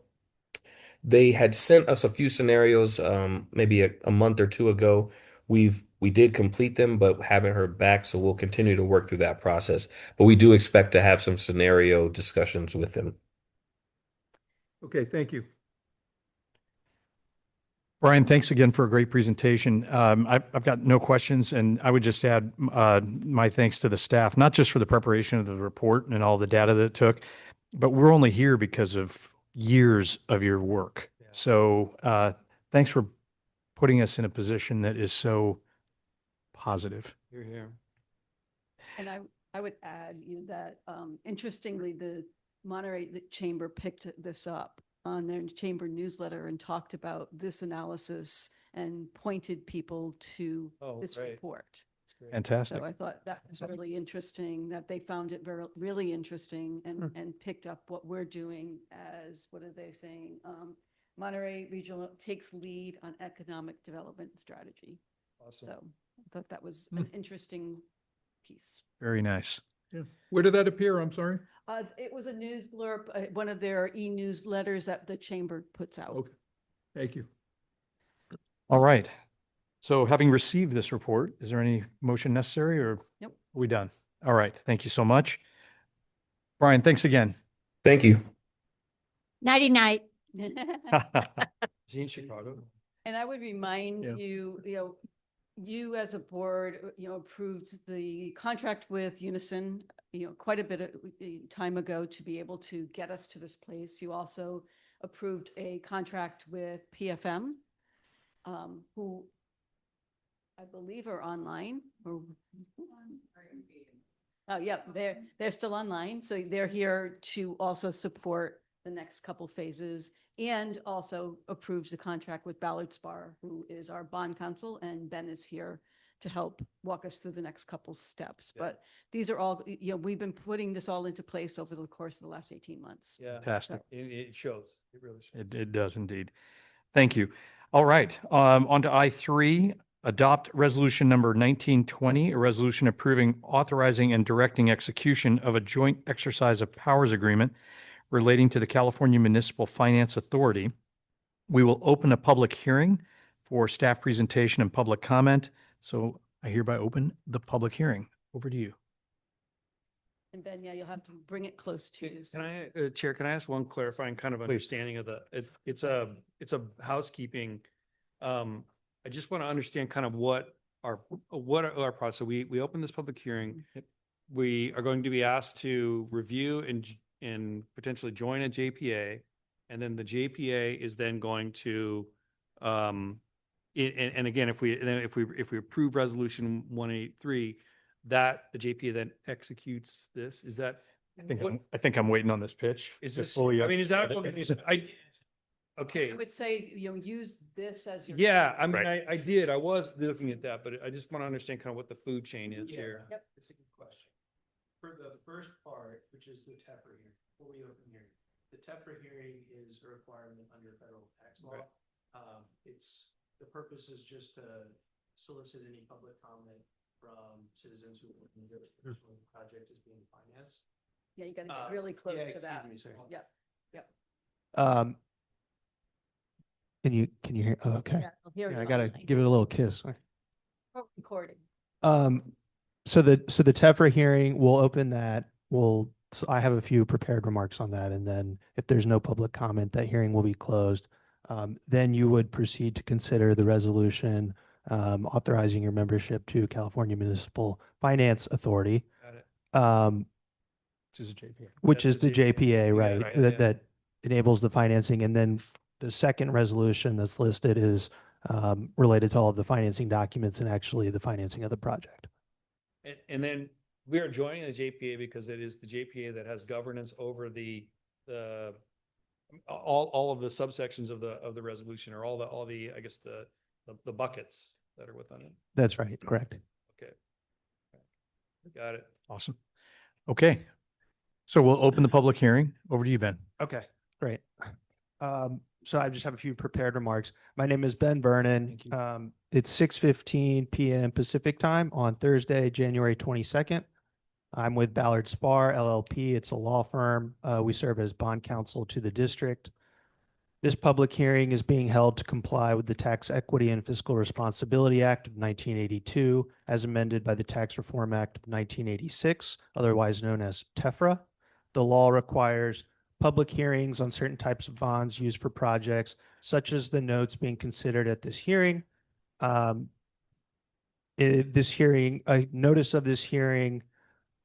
They had sent us a few scenarios maybe a month or two ago. We did complete them, but haven't heard back, so we'll continue to work through that process. But we do expect to have some scenario discussions with them. Okay, thank you. Brian, thanks again for a great presentation. I've got no questions, and I would just add my thanks to the staff, not just for the preparation of the report and all the data that it took, but we're only here because of years of your work. Yeah. So thanks for putting us in a position that is so positive. You're here. And I would add that interestingly, the Monterey Chamber picked this up on their chamber newsletter and talked about this analysis and pointed people to Oh, this right. report. Fantastic. So I thought that was really interesting, that they found it very, really interesting and picked up what we're doing as, what are they saying? Monterey Regional takes lead on economic development strategy. Awesome. So I thought that was an interesting piece. Very nice. Yeah. Where did that appear? I'm sorry. It was a news blurb, one of their e-newsletters that the chamber puts out. Okay. Thank you. All right. So having received this report, is there any motion necessary or Nope. are we done? All right. Thank you so much. Brian, thanks again. Thank you. Nighty night. Is he in Chicago? And I would remind Yeah. you, you as a board, approved the contract with Unison, quite a bit of time ago to be able to get us to this place. You also approved a contract with PFM, who I believe are online or. Oh, yeah, they're still online. So they're here to also support the next couple phases, and also approves the contract with Ballard Spar, who is our bond counsel, and Ben is here to help walk us through the next couple steps. Yeah. But these are all, we've been putting this all into place over the course of the last 18 months. Yeah. Fantastic. It shows. It really shows. It does indeed. Thank you. All right. On to I3, adopt resolution number 1920, a resolution approving, authorizing, and directing execution of a joint exercise of powers agreement relating to the California Municipal Finance Authority. We will open a public hearing for staff presentation and public comment. So I hereby open the public hearing. Over to you. And Ben, yeah, you'll have to bring it close to you. Can I, Chair, can I ask one clarifying kind of understanding of it's a housekeeping. I just want to understand kind of what our process. So we open this public hearing. We are going to be asked to review and potentially join a JPA. And then the JPA is then going to, and again, if we approve resolution 183, that the JPA then executes this, is that? I think I'm waiting on this pitch. Is to this, fully I mean, is that, understand it. okay. I would say, use this as your. Yeah, I mean, Right. I did, I was looking at that, but I just want to understand kind of what the food chain is Yeah. here. Yep. It's a good question. For the first part, which is the TEFRA hearing, before we open hearing, the TEFRA hearing is a requirement under federal tax law. Right. The purpose is just to solicit any public comment from citizens who are in the project is being financed. Yeah, you gotta get really close yeah, to that. excuse me, sorry. Yep. Can you hear? Oh, okay. Yeah, I'll hear Yeah, you I gotta online. give it a little kiss. Recording. So the TEFRA hearing, we'll open that. So I have a few prepared remarks on that, and then if there's no public comment, that hearing will be closed. Then you would proceed to consider the resolution authorizing your membership to California Municipal Finance Authority, Got it. Which is a JPA. which That's is the the JPA. JPA, Yeah, right? right, yeah. That enables the financing. And then the second resolution that's listed is related to all of the financing documents and actually the financing of the project. And then we are joining the JPA because it is the JPA that has governance over all of the subsections of the resolution, or all the, I guess, the buckets that are within it. That's right, correct. Okay. Got it. Awesome. Okay. So we'll open the public hearing. Over to you, Ben. Okay, great. So I just have a few prepared remarks. My name is Ben Vernon. Thank you. It's 6:15 PM Pacific time on Thursday, January 22nd. I'm with Ballard Spar LLP. It's a law firm. We serve as bond counsel to the district. This public hearing is being held to comply with the Tax Equity and Fiscal Responsibility Act of 1982, as amended by the Tax Reform Act of 1986, otherwise known as TEFRA. The law requires public hearings on certain types of bonds used for projects, such as the notes being considered at this hearing. A notice of this hearing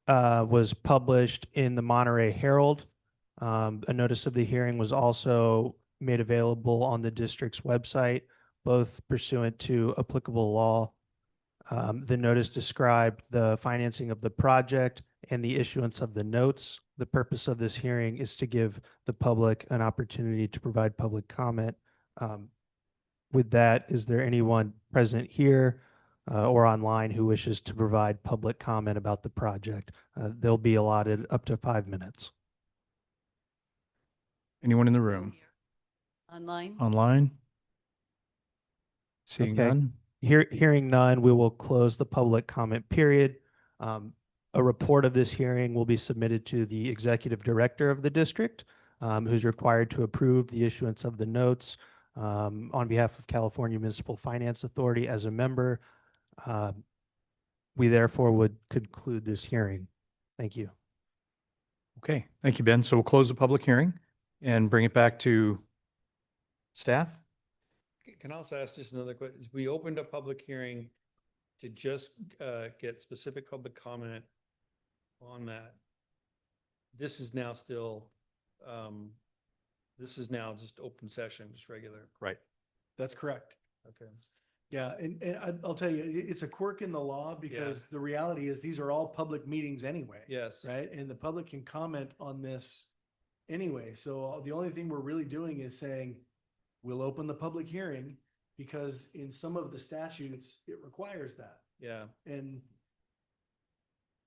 was published in the Monterey Herald. A notice of the hearing was also made available on the district's website, both pursuant to applicable law. The notice described the financing of the project and the issuance of the notes. the purpose of this hearing is to give the public an opportunity to provide public comment. With that, is there anyone present here or online who wishes to provide public comment about the project? They'll be allotted up to 5 minutes. Anyone in the room? Online? Online? Seeing Okay. none? Hearing none, we will close the public comment period. A report of this hearing will be submitted to the executive director of the district, who's required to approve the issuance of the notes on behalf of California Municipal Finance Authority as a member. We therefore would conclude this hearing. Thank you. Okay, thank you, Ben. So we'll close the public hearing and bring it back to staff. Can I also ask just another question? We opened a public hearing to just get specific public comment on that. This is now still, this is now just open session, just regular. Right. That's correct. Okay. Yeah, and I'll tell you, it's a quirk in the law because the reality is these are all public meetings anyway. Yes. Right? And the public can comment on this anyway. So the only thing we're really doing is saying, we'll open the public hearing because in some of the statutes, it requires that. Yeah. And,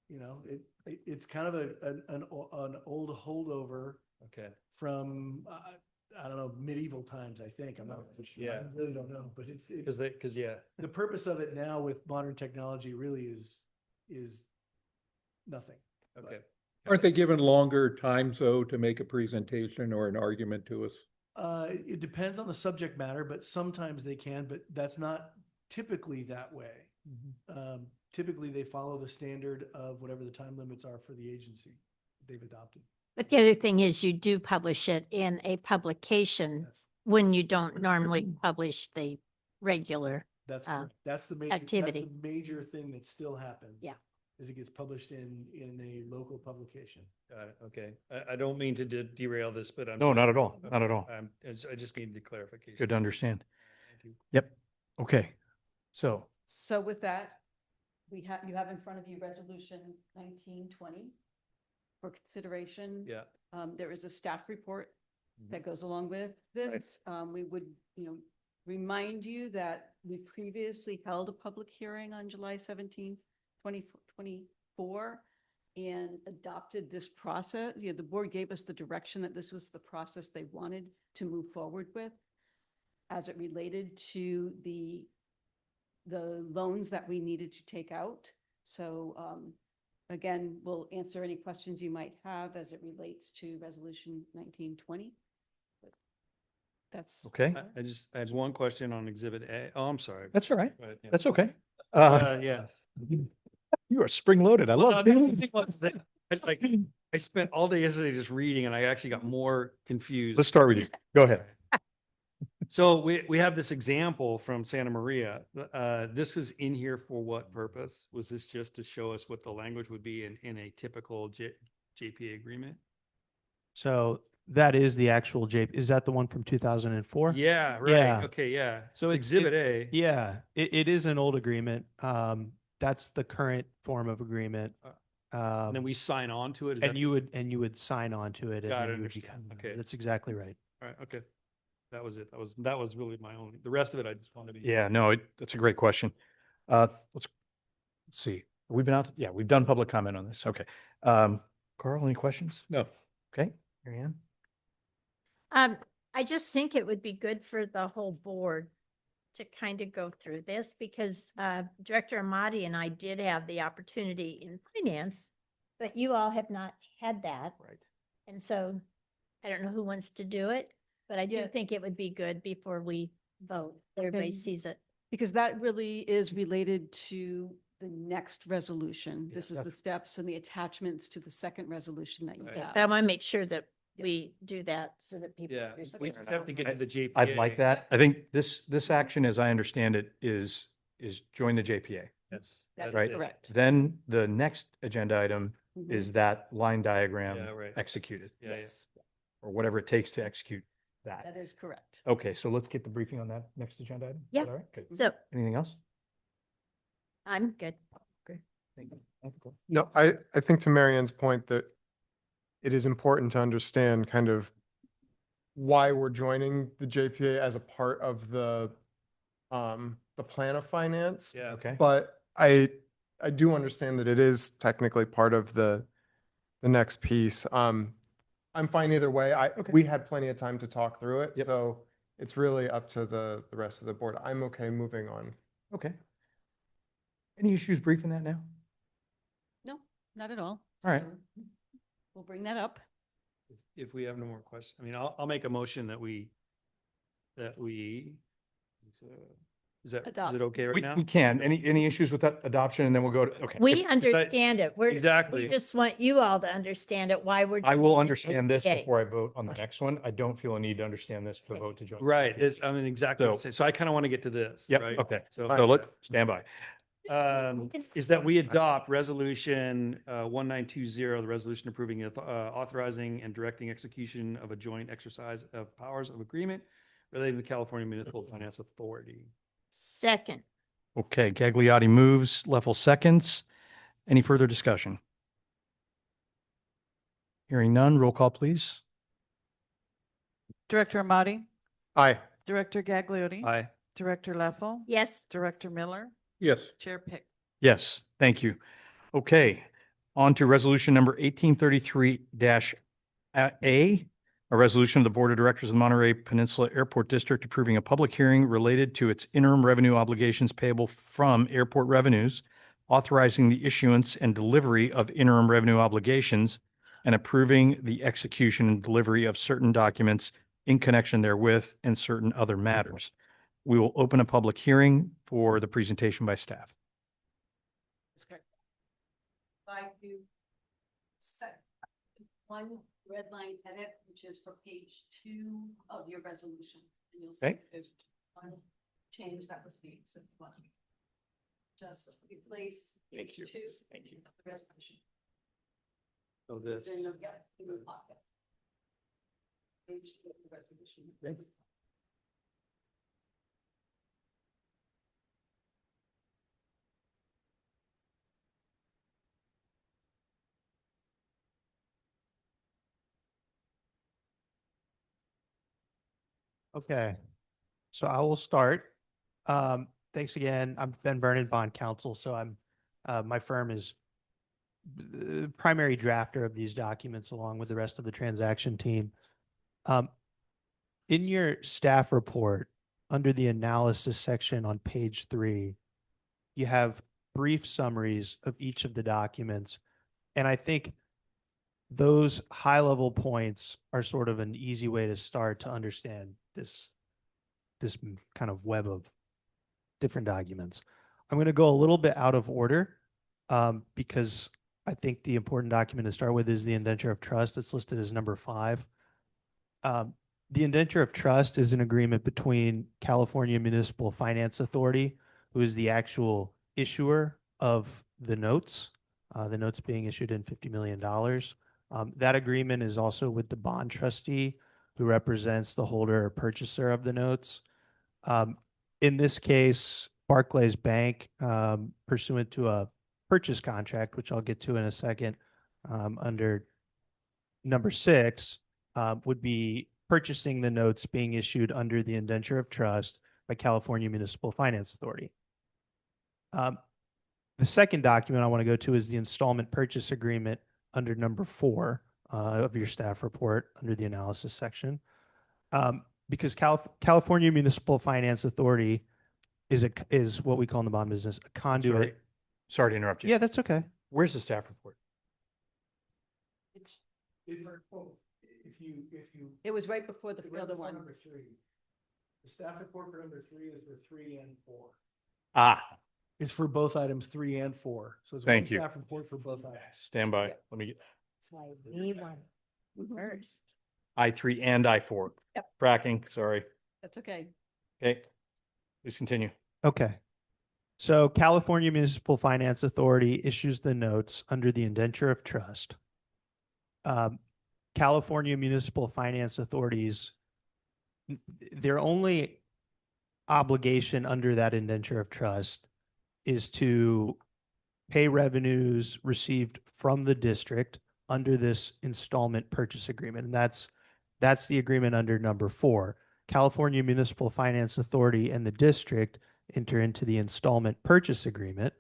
you know, it's kind of an old holdover Okay. from, I don't know, medieval times, I think. I'm not really sure. I Yeah. really don't know, but it's, Because yeah. the purpose of it now with modern technology really is nothing. Okay. Aren't they given longer times though to make a presentation or an argument to us? It depends on the subject matter, but sometimes they can, but that's not typically that way. Typically, they follow the standard of whatever the time limits are for the agency they've adopted. But the other thing is you do publish it in a publication That's, when you don't normally publish the regular. that's, Uh, correct. That's the activity. major thing that still happens. Yeah. Is it gets published in a local publication. Got it. Okay. I don't mean to derail this, but I'm. No, not at all. Not at all. I just needed clarification. Good to understand. Thank you. Yep. Okay. So, So with that, you have in front of you resolution 1920 for consideration. Yeah. There is a staff report Mhm. that goes along with this. We would, remind you that we previously held a public hearing on July 17th, 2024 and adopted this process. The board gave us the direction that this was the process they wanted to move forward with as it related to the loans that we needed to take out. So again, we'll answer any questions you might have as it relates to resolution 1920. But that's. okay, I had one question on exhibit A. Oh, I'm sorry. that's all right. But, yeah. That's okay. Yes. You are spring-loaded. I love it. I spent all day yesterday just reading and I actually got more confused. Let's start with you. Go ahead. So we have this example from Santa Maria. This was in here for what purpose? Was this just to show us what the language would be in a typical JPA agreement? So that is the actual is that the one from 2004? Yeah, right. Yeah. Okay, yeah. So So it's- exhibit A. Yeah, it is an old agreement. That's the current form of agreement. And then we sign on to it. Is And that- you would sign on to it. and Got then it, you would understand. become a member. Okay. That's exactly right. All right, okay. That was it. That was really my only, the rest of it, I just wanted to be. Yeah, no, that's a great question. Let's see. We've been out, yeah, we've done public comment on this. Okay. Carl, any questions? No. Okay, Mary Ann? I just think it would be good for the whole board to kind of go through this because Director Amati and I did have the opportunity in finance, but you all have not had that. Right. And so I don't know who wants to do it, but I do Yeah. think it would be good before we vote. Everybody Okay. sees it. Because that really is related to the next resolution. This is Yep. the steps and the attachments to the second resolution that you Right. got. But I want to make sure that we do that so that people Yeah, we understand. just have to get to the JPA. I'd like that. I think this action, as I understand it, is join the JPA. That's That is Right. correct. Then the next agenda item Mhm. is that line diagram Yeah, right. executed, Yeah, yeah. Yes, or whatever it takes to execute that. that is correct. Okay, so let's get the briefing on that next agenda item. Is Yeah. that all right? Good. So Anything else? I'm good. Thank you. Thank you, Carl. No, I think to Marianne's point that it is important to understand kind of why we're joining the JPA as a part of the plan of finance. Yeah. Okay. But I do understand that it is technically part of the next piece. I'm fine either way. We had plenty of time to talk through it, Yep. so it's really up to the rest of the board. I'm okay moving on. Okay. Any issues briefing that now? No, not at all. All right. So we'll bring that up. If we have no more questions, I mean, I'll make a motion that we, uh, is it Adopt. okay right now? We can. Any issues with that adoption? And then we'll go to, okay. We If- understand it. We Exactly. just want you all to understand it, why we're. I will doing it. understand this Okay. before I vote on the next one. I don't feel a need to understand this for the vote to join. Right, I mean, exactly. what I'm saying. So I kind of want to get to this. Yep, right? okay. So, So let's stand by. is that we adopt resolution 1920, the resolution approving, authorizing and directing execution of a joint exercise of powers of agreement relating to the California Municipal Finance Authority. Second, Okay, Gagliardi moves, Leffel seconds. Any further discussion? Hearing none, roll call, please. Director Amati, Aye. Director Gagliardi. Aye. Director Leffel, yes, Director Miller, Yes. Chair Pick. Yes, thank you. Okay, on to resolution number 1833-A, a resolution of the Board of Directors of the Monterey Peninsula Airport District approving a public hearing related to its interim revenue obligations payable from airport revenues, authorizing the issuance and delivery of interim revenue obligations, and approving the execution and delivery of certain documents in connection therewith and certain other matters. We will open a public hearing for the presentation by staff. that's correct. If I do set one red line edit, which is for page 2 of your resolution. And you'll see Okay. there's one change that was made. So if you want to just replace Thank page you. 2. Thank you. of the resolution. So this, In the, yeah, in the pocket. Page 2 of the resolution. Okay, so I will start. Thanks again. I'm Ben Vernon, bond counsel, so my firm is the primary drafter of these documents along with the rest of the transaction team. In your staff report, under the analysis section on page 3, you have brief summaries of each of the documents. And I think those high-level points are sort of an easy way to start to understand this kind of web of different documents. I'm going to go a little bit out of order because I think the important document to start with is the indenture of trust. It's listed as number 5. The indenture of trust is an agreement between California Municipal Finance Authority, who is the actual issuer of the notes being issued in $50 million. That agreement is also with the bond trustee, who represents the holder or purchaser of the notes. In this case, Barclays Bank, pursuant to a purchase contract, which I'll get to in a second, under number 6, would be purchasing the notes being issued under the indenture of trust by California Municipal Finance Authority. The second document I want to go to is the installment purchase agreement under number 4 of your staff report under the analysis section. Because California Municipal Finance Authority is what we call in the bond business a conduit. Sorry to interrupt you. Yeah, that's okay. Where's the staff report? It's, if you. It was right before the right other before one. Number 3. The staff report for number 3 is for 3 and 4. Ah, It's for both items 3 and 4. So it's Thank one you. staff report for both items. stand by. Let me get that's why we need one Mhm. first. I3 and I4. Yep. Tracking, sorry. That's okay. Okay. Please continue. Okay. So California Municipal Finance Authority issues the notes under the indenture of trust. California Municipal Finance Authorities, their only obligation under that indenture of trust is to pay revenues received from the district under this installment purchase agreement. And that's the agreement under number 4. California Municipal Finance Authority and the district enter into the installment purchase agreement.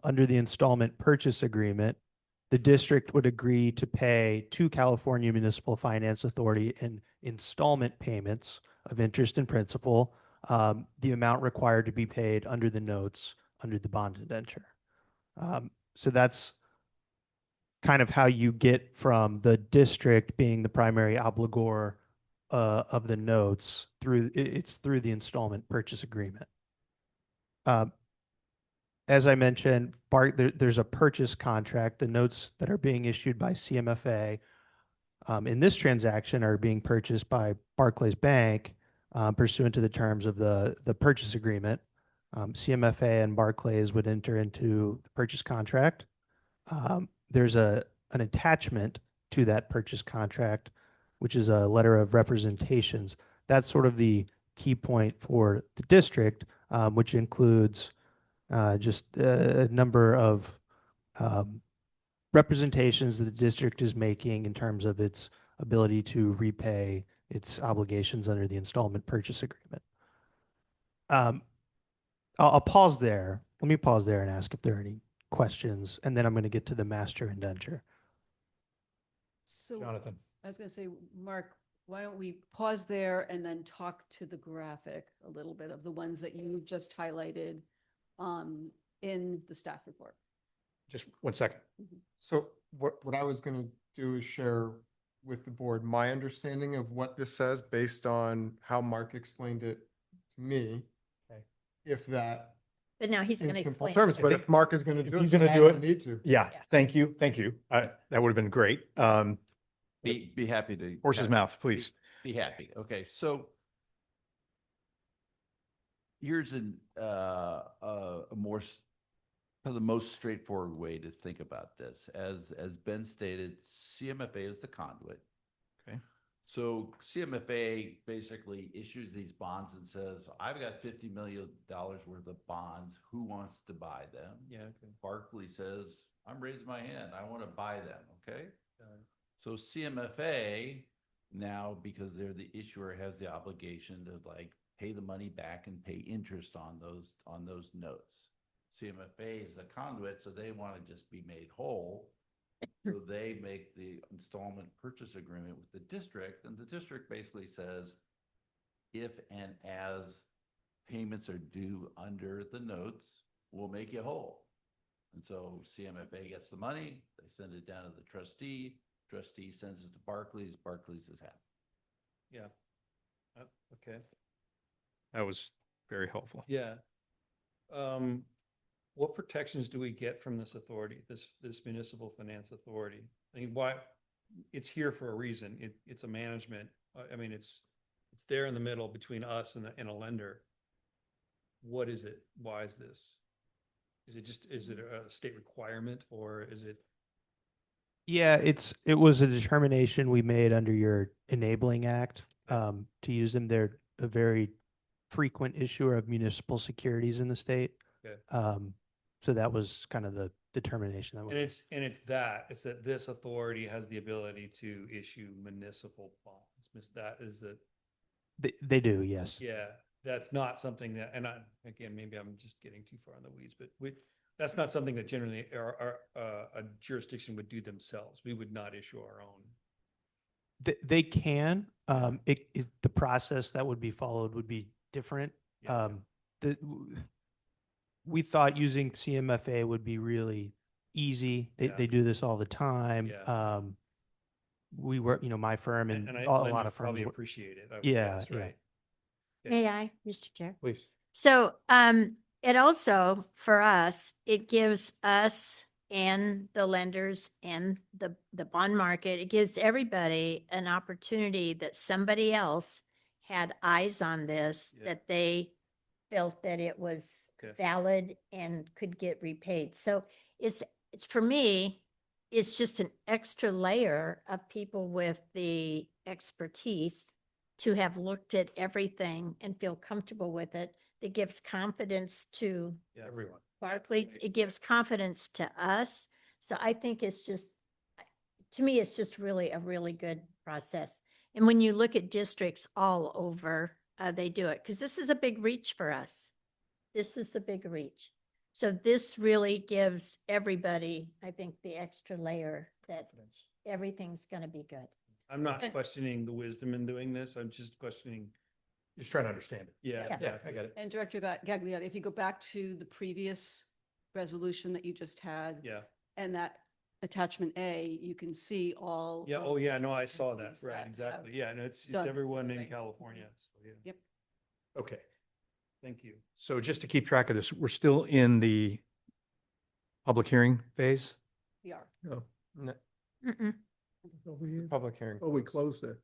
Under the installment purchase agreement, the district would agree to pay to California Municipal Finance Authority in installment payments of interest and principal, the amount required to be paid under the notes under the bond indenture. So that's kind of how you get from the district being the primary obligor of the notes it's through the installment purchase agreement. As I mentioned, there's a purchase contract. The notes that are being issued by CMFA in this transaction are being purchased by Barclays Bank pursuant to the terms of the purchase agreement. CMFA and Barclays would enter into the purchase contract. There's an attachment to that purchase contract, which is a letter of representations. That's sort of the key point for the district, which includes just a number of representations that the district is making in terms of its ability to repay its obligations under the installment purchase agreement. I'll pause there. Let me pause there and ask if there are any questions, and then I'm going to get to the master indenture. So Jonathan. I was going to say, Mark, why don't we pause there and then talk to the graphic a little bit of the ones that you just highlighted in the staff report. Just 1 second. So what I was going to do is share with the board my understanding of what this says based on how Mark explained it to me. Okay. If that But now he's in going to simple explain. terms, but if Mark is going to if do it, he's then gonna I do don't it- need to. Yeah, Yeah. thank you. That would have been great. Be happy to. Horse's mouth, please. Be happy. Okay, so here's a more, the most straightforward way to think about this. As Ben stated, CMFA is the conduit. Okay. So CMFA basically issues these bonds and says, I've got $50 million worth of bonds. Who wants to buy them? Yeah, okay. Barclays says, I'm raising my hand. I want to buy them. Okay. So CMFA now, because they're the issuer, has the obligation to like pay the money back and pay interest on those notes. CMFA is a conduit, so they want to just be made whole. So they make the installment purchase agreement with the district, and the district basically says, if and as payments are due under the notes, we'll make you whole. And so CMFA gets the money, they send it down to the trustee sends it to Barclays is happy. Yeah. Okay. That was very helpful. Yeah. What protections do we get from this authority, this municipal finance authority? I mean, why, it's here for a reason. It's a management, I mean, it's there in the middle between us and a lender. What is it? Why is this? Is it a state requirement, or is it? Yeah, it was a determination we made under your Enabling Act to use them. They're a very frequent issuer of municipal securities in the state. Okay. So that was kind of the determination that And it's that this authority has the ability to issue municipal bonds. That is they do, yes. yeah, that's not something that, and again, maybe I'm just getting too far in the weeds, but that's not something that generally a jurisdiction would do themselves. We would not issue our own. They can. The process that would be followed would be different. Yeah. We thought using CMFA would be really easy. They do this all the time. Yeah. We were, my firm and I a lot would of firms. probably were- appreciate it. Yeah, That's yeah. right. Yeah. May I, Mr. Chair? Please. So it also, for us, it gives us and the lenders and the bond market, it gives everybody an opportunity that somebody else had eyes on this, Yeah. that they felt that it was Okay. valid and could get repaid. So it's for me, it's just an extra layer of people with the expertise to have looked at everything and feel comfortable with it. That gives confidence to Yeah. Everyone. Barclays. It gives confidence to us. So I think it's just to me, it's just really a really good process. And when you look at districts all over, they do it because this is a big reach for us. This is a big reach. So this really gives everybody, I think, the extra layer that everything's going to be good. I'm not questioning the wisdom in doing this. I'm just questioning, Just trying to understand it. yeah, Yeah. yeah, I got it. And Director Gagliardi, if you go back to the previous resolution that you just had Yeah, and that attachment A, you can see all. yeah, of oh, yeah, no, I the saw that, entities right, that exactly, have yeah, and it's done everyone in everything. California, so, yeah. Yep. Okay. Thank you. So just to keep track of this, we're still in the public hearing phase? We are. No. No, Mm-mm. public hearing. Oh, we closed it.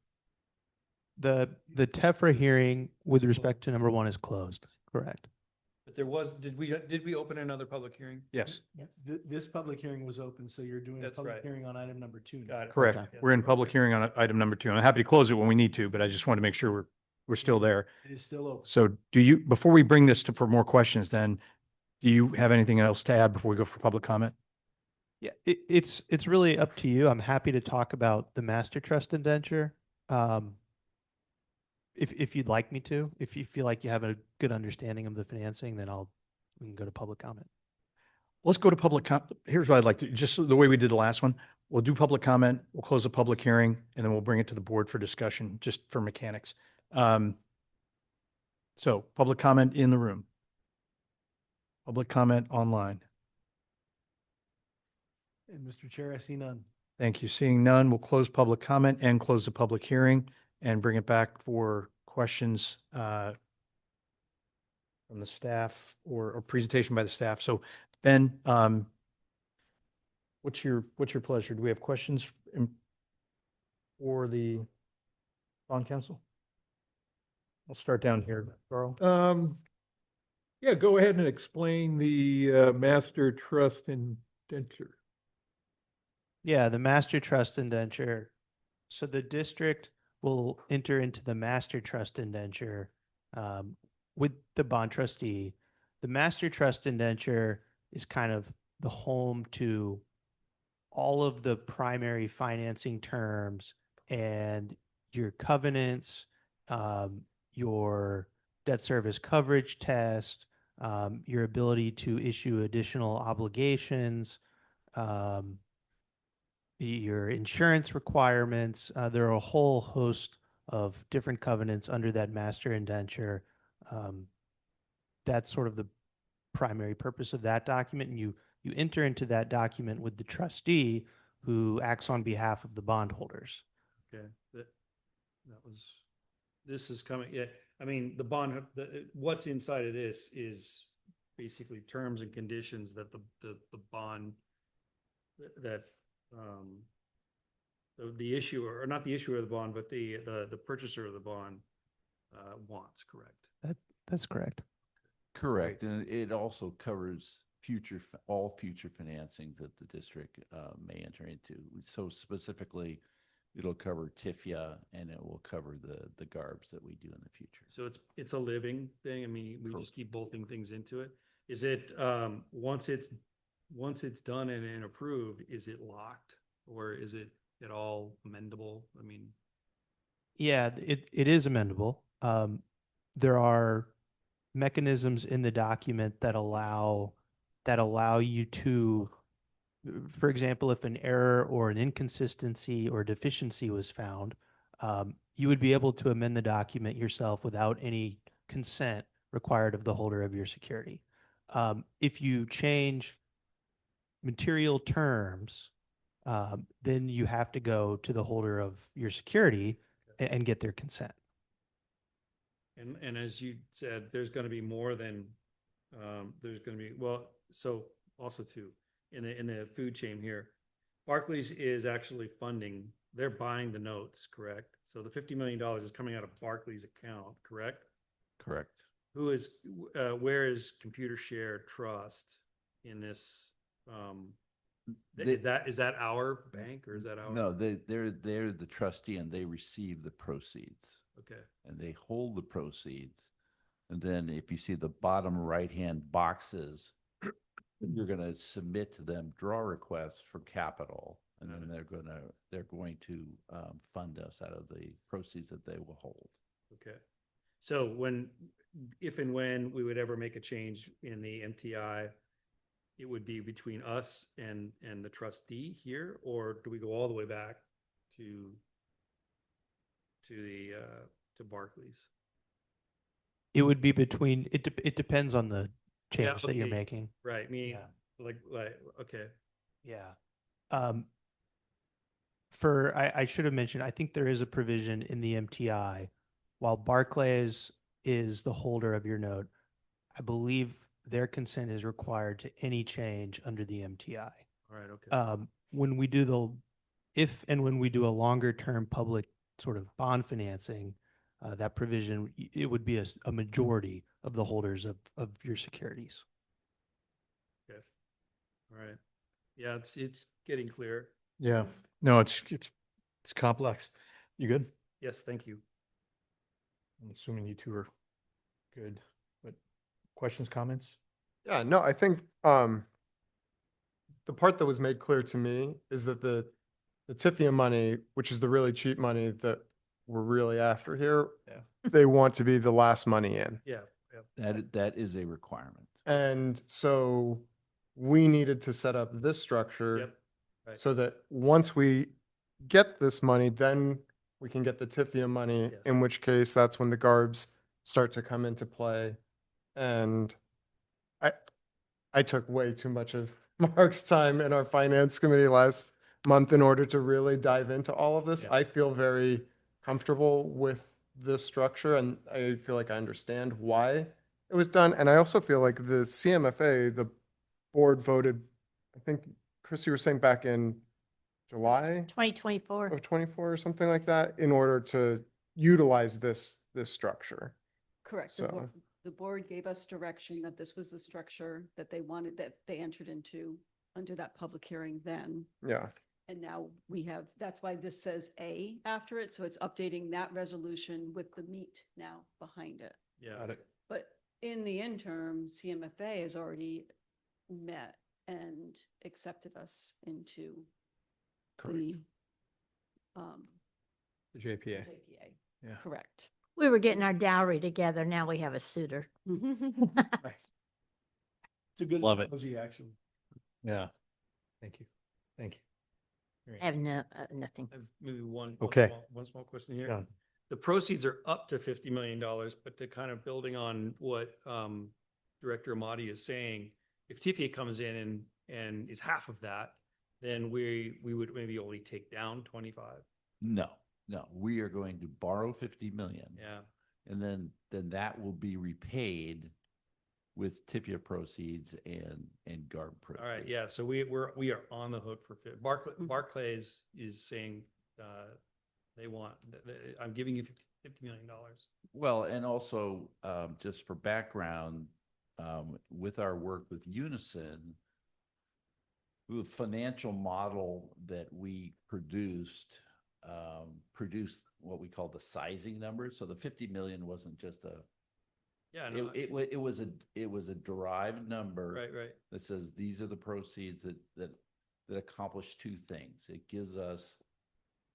The TEFRA hearing with respect to number one is closed, correct? But there was, did we open another public hearing? Yes, This public hearing was open, so you're doing a That's public right. hearing on item number 2 now. Got it. correct. Okay. Yeah. We're in public hearing on item number 2. I'm happy to close it when we need to, but I just want to make sure we're still there. It is still open. So do you, before we bring this to, for more questions, then, do you have anything else to add before we go for public comment? Yeah, it's really up to you. I'm happy to talk about the master trust indenture. If you'd like me to, if you feel like you have a good understanding of the financing, then we can go to public comment. Let's go to public here's what I'd like to, just the way we did the last one. We'll do public comment, we'll close the public hearing, and then we'll bring it to the board for discussion, just for mechanics. So public comment in the room. Public comment online. And Mr. Chair, I see none. Thank you. Seeing none, we'll close public comment and close the public hearing and bring it back for questions from the staff or presentation by the staff. So Ben, what's your pleasure? Do we have questions for the bond council? I'll start down here, Carl. Yeah, go ahead and explain the master trust indenture. Yeah, the master trust indenture. So the district will enter into the master trust indenture with the bond trustee. The master trust indenture is kind of the home to all of the primary financing terms and your covenants, your debt service coverage test, your ability to issue additional obligations, your insurance requirements. There are a whole host of different covenants under that master indenture. That's sort of the primary purpose of that document. And you enter into that document with the trustee who acts on behalf of the bondholders. Okay, this is coming, yeah, I mean, the bond, what's inside of this is basically terms and conditions that the bond, that, the issuer, or not the issuer of the bond, but the purchaser of the bond, wants, correct? That's correct. Correct, and it also covers all future financings that the district may enter into. So specifically, it'll cover TIFIA and it will cover the GARBs that we do in the future. So it's a living thing. I mean, we just keep bolting things into it. Is it, once it's done and approved, is it locked or is it at all amendable? I mean, Yeah, it is amendable. There are mechanisms in the document that allow you to, for example, if an error or an inconsistency or deficiency was found, you would be able to amend the document yourself without any consent required of the holder of your security. If you change material terms, then you have to go to the holder of your security and get their consent. and as you said, there's going to be more than, there's going to be, well, so also too, in the food chain here, Barclays is actually funding, they're buying the notes, correct? So the $50 million is coming out of Barclays account, correct? Correct. Where is Computer Share Trust in this? They- Is that our bank or is that our? No, they're the trustee and they receive the proceeds Okay, and they hold the proceeds. And then if you see the bottom right-hand boxes, you're going to submit to them draw requests for capital. And then they're going to fund us out of the proceeds that they will hold. Okay. So if and when we would ever make a change in the MTI, it would be between us and the trustee here, or do we go all the way back to Barclays? It would be between, it depends on the Yeah, change that you're okay. making. Right, meaning, Yeah. like, okay, Yeah. I should have mentioned, I think there is a provision in the MTI. While Barclays is the holder of your note, I believe their consent is required to any change under the MTI. all right, okay. When we do if and when we do a longer term public sort of bond financing, that provision, it would be a majority of the holders of your securities. Okay. All right. Yeah, it's getting clear. Yeah. No, it's complex. You good? Yes, thank you. I'm assuming you two are good. But questions, comments? Yeah, no, I think the part that was made clear to me is that the TIFIA money, which is the really cheap money that we're really after here, Yeah. they want to be the last money in. Yeah, yeah. That is a requirement. And so we needed to set up this structure Yep. Right. so that once we get this money, then we can get the TIFIA money, Yes. in which case that's when the GARBs start to come into play. And I took way too much of Mark's time in our finance committee last month in order to really dive into all of this. Yeah. I feel very comfortable with this structure and I feel like I understand why it was done. And I also feel like the CMFA, the board voted, I think, Chris, you were saying back in July 2024. of 24 or something like that, in order to utilize this structure. Correct. So- The board gave us direction that this was the structure that they wanted, that they entered into under that public hearing then. Yeah. And now we have, that's why this says A after it. So it's updating that resolution with the meat now behind it. Yeah. Got it. But in the interim, CMFA has already met and accepted us into the The JPA. JPA. Yeah. Correct. We were getting our dowry together. Now we have a suitor. Nice. It's a good Love it. analogy, actually. Yeah. Thank you. Thank you. Great. I have nothing. I have maybe one Okay. one small question here. Yeah. The proceeds are up to $50 million, but to kind of building on what Director Amati is saying, if TIFIA comes in and is half of that, then we would maybe only take down 25. No, we are going to borrow 50 million. Yeah. And then that will be repaid with TIFIA proceeds and GARB proceeds. All right. Yeah. So we are on the hook for Barclays is saying they want. I'm giving you $50 million. Well, and also just for background, with our work with Unison, the financial model that we produced what we call the sizing number. So the 50 million wasn't just Yeah. No, it was a derived number. right. That says these are the proceeds that accomplish two things. It gives us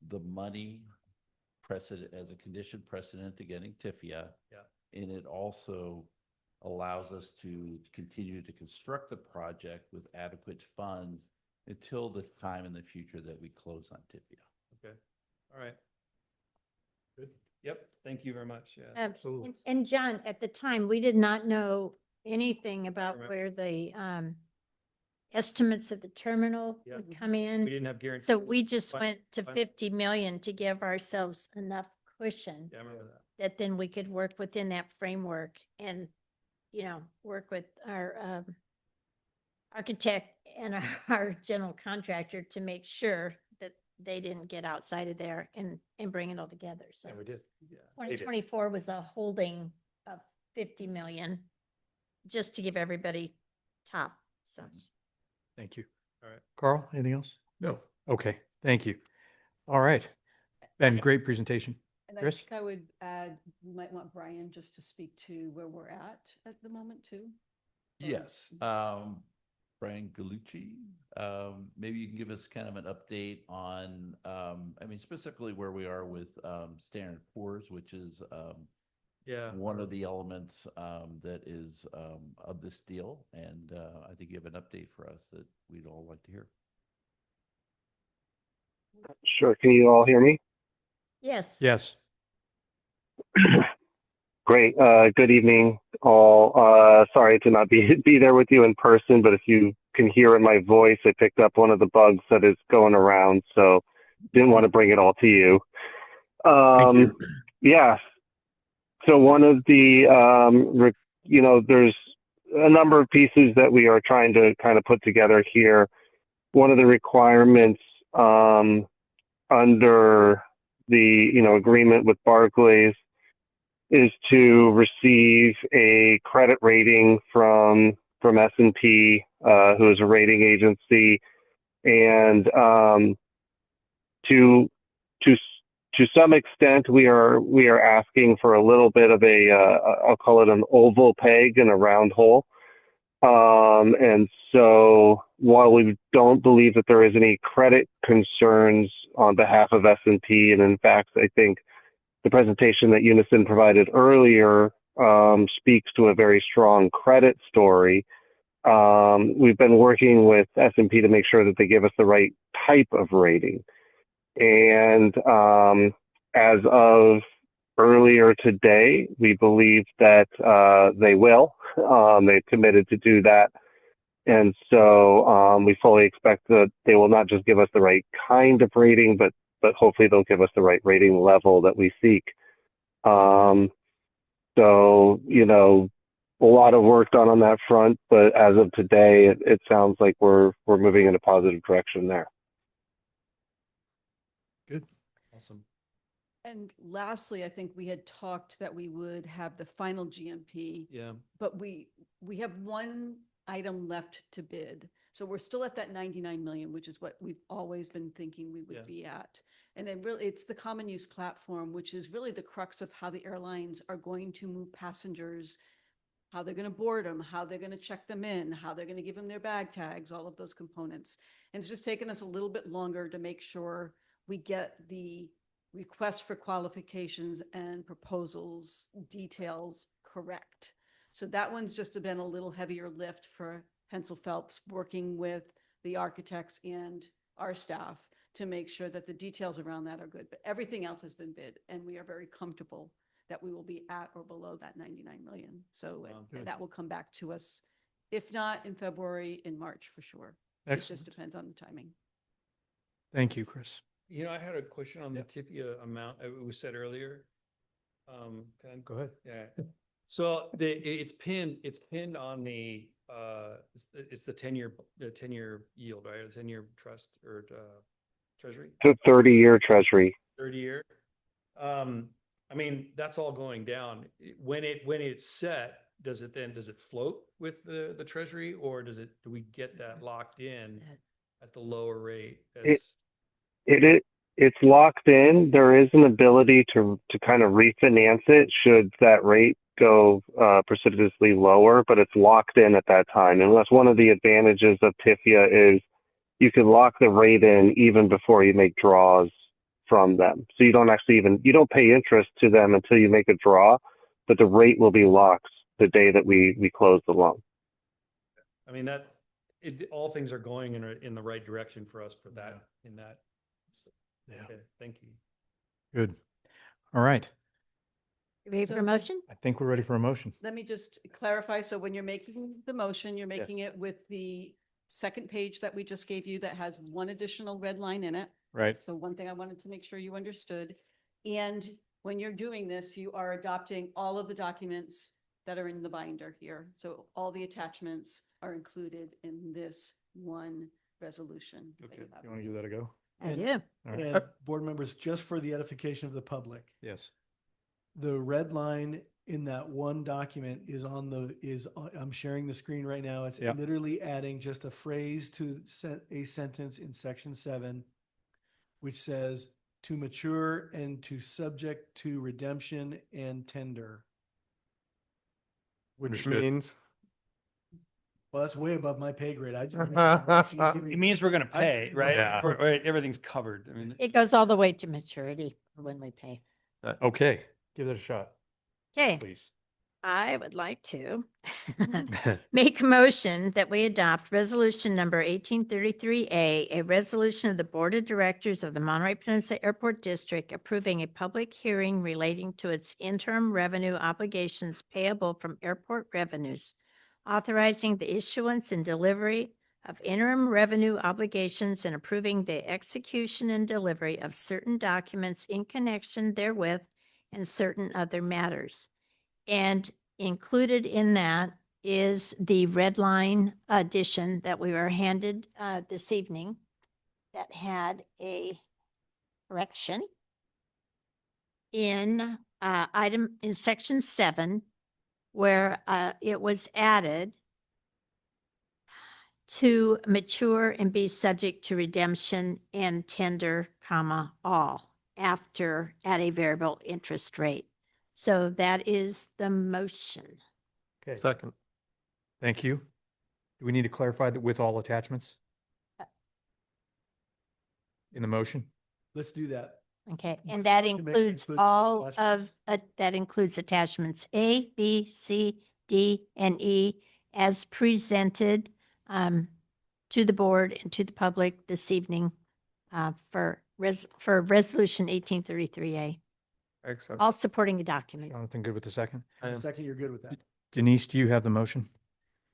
the money precedent as a condition precedent to getting TIFIA. Yeah. And it also allows us to continue to construct the project with adequate funds until the time in the future that we close on TIFIA. Okay. All right. Good. Yep. Thank you very much. Yeah. Absolutely. And John, at the time, we did not know anything about Right. where the estimates of the terminal Yeah. would come We in. didn't have guarantee. So we just Fine, went to fine. 50 million to give ourselves enough cushion Yeah, I remember that. that then we could work within that framework and, work with our architect and our general contractor to make sure that they didn't get outside of there and bring it all together. So Yeah, we did. Yeah. they did. 2024 was a holding of 50 million, just to give everybody top. So Thank you. All right. Carl, anything else? No. Okay. Thank you. All right. Ben, great presentation. And I Chris? think I would add, we might want Brian just to speak to where we're at the moment too. Yes. Brian Galucci. Maybe you can give us kind of an update on, I mean, specifically where we are with Standard Poor's, which is Yeah. one of the elements that is of this deal. And I think you have an update for us that we'd all like to hear. Sure. Can you all hear me? Yes. Yes. Great. Good evening, all. Sorry to not be there with you in person, but if you can hear in my voice, I picked up one of the bugs that is going around, so didn't want to bring it all to you. Thank you. Yeah. So one of the, there's a number of pieces that we are trying to kind of put together here. One of the requirements under the, agreement with Barclays is to receive a credit rating from S&P, who is a rating agency, and to some extent, we are asking for a little bit of I'll call it an oval peg in a round hole. And so while we don't believe that there is any credit concerns on behalf of S&P, and in fact, I think the presentation that Unison provided earlier speaks to a very strong credit story. We've been working with S&P to make sure that they give us the right type of rating. And as of earlier today, we believe that they will. They've committed to do that. And so we fully expect that they will not just give us the right kind of rating, but hopefully they'll give us the right rating level that we seek. So, a lot of work done on that front, but as of today, it sounds like we're moving in a positive direction there. Good. Awesome. And lastly, I think we had talked that we would have the final GMP, Yeah. but we have one item left to bid. So we're still at that 99 million, which is what we've always been thinking we would Yeah. be at. And then really, it's the common use platform, which is really the crux of how the airlines are going to move passengers, how they're going to board them, how they're going to check them in, how they're going to give them their bag tags, all of those components. And it's just taken us a little bit longer to make sure we get the request for qualifications and proposals details correct. So that one's just been a little heavier lift for Hensel Phelps, working with the architects and our staff to make sure that the details around that are good. But everything else has been bid, and we are very comfortable that we will be at or below that 99 million. So Good. that will come back to us, if not in February, in March for sure. It just Excellent. depends on the timing. Thank you, Chris. I had a question on the TIFIA amount. It was said earlier. Go ahead. Yeah. So it's pinned on the it's the 10-year yield, right? The 10-year trust or treasury. It's a 30-year treasury. 30-year. I mean, that's all going down. When it's set, does it float with the treasury, or do we get that locked in at the lower rate? It's locked in. There is an ability to kind of refinance it should that rate go precipitously lower, but it's locked in at that time. And that's one of the advantages of TIFIA is you can lock the rate in even before you make draws from them. So you don't you don't pay interest to them until you make a draw, but the rate will be locked the day that we close the loan. I mean, all things are going in the right direction for us for that, in that. Yeah. Okay, thank you. Good. All right. Ready So for a motion? I think we're ready for a motion. Let me just clarify. So when you're making the motion, you're making it with the second page that we just gave you that has one additional red line in it. Right. So one thing I wanted to make sure you understood. And when you're doing this, you are adopting all of the documents that are in the binder here. So all the attachments are included in this one resolution. that Okay. you have. You want to give that a go? I And- do. All right. And board members, just for the edification of the public, Yes. the red line in that one document I'm sharing the screen right now. It's Yeah. literally adding just a phrase to a sentence in section 7, which says to mature and to subject to redemption and tender. Which Understood. means Well, that's way above my pay grade. I just. It means we're gonna I- pay, right? Yeah. Right, everything's covered. I mean, It goes all the way to maturity when we pay. Okay, give it a shot, Okay, please. I would like to make a motion that we adopt resolution number 1833A, a resolution of the Board of Directors of the Monterey Peninsula Airport District approving a public hearing relating to its interim revenue obligations payable from airport revenues, authorizing the issuance and delivery of interim revenue obligations and approving the execution and delivery of certain documents in connection therewith and certain other matters. And included in that is the red line edition that we were handed this evening that had a correction in in section 7, where it was added to mature and be subject to redemption and tender, comma, all after at a variable interest rate. So that is the motion. Okay, Second. thank you. Do we need to clarify that with all attachments? In the motion? Let's do that. Okay, Yes, and that to make- includes includes all of, attachments. that includes attachments A, B, C, D, and E as presented to the board and to the public this evening for resolution 1833A. Accept. All supporting the documents. Jonathan, good with the second? I The am. second, you're good with that. Denise, do you have the motion?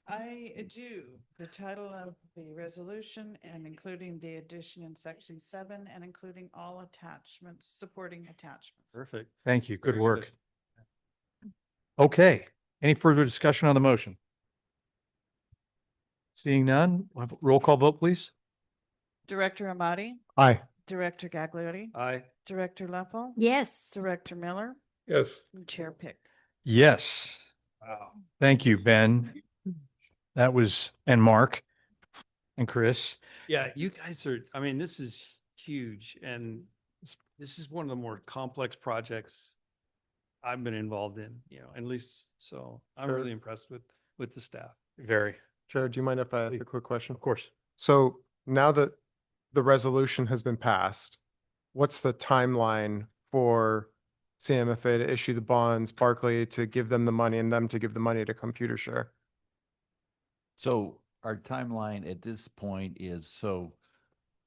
I do. The title of the resolution and including the addition in section 7 and including all attachments, supporting attachments. perfect. Thank you, good Very work. good. Okay, any further discussion on the motion? Seeing none, we'll have a roll call vote, please. Director Amati, Aye. Director Gagliardi, Aye. Director Lepo, Yes. Director Miller, Yes. and Chair Pick. Yes. Wow. Thank you, Ben. That was, and Mark and Chris. Yeah, you guys are, I mean, this is huge and this is one of the more complex projects I've been involved in, at least, so I'm Sure. really impressed with the staff. Very, Chair, do you mind if I ask Please. a quick question? of course. So now that the resolution has been passed, what's the timeline for CMFA to issue the bonds, Barclay to give them the money, and them to give the money to Computer Share? So our timeline at this point is,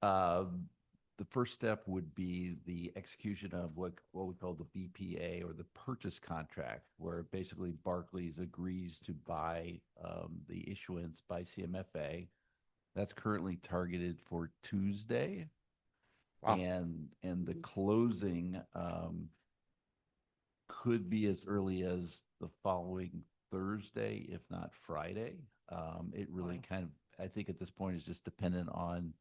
the first step would be the execution of what we call the BPA, or the purchase contract, where basically Barclays agrees to buy the issuance by CMFA. That's currently targeted for Tuesday. Wow. And the closing could be as early as the following Thursday, if not Friday. It really kind of, I think at this point, is just dependent on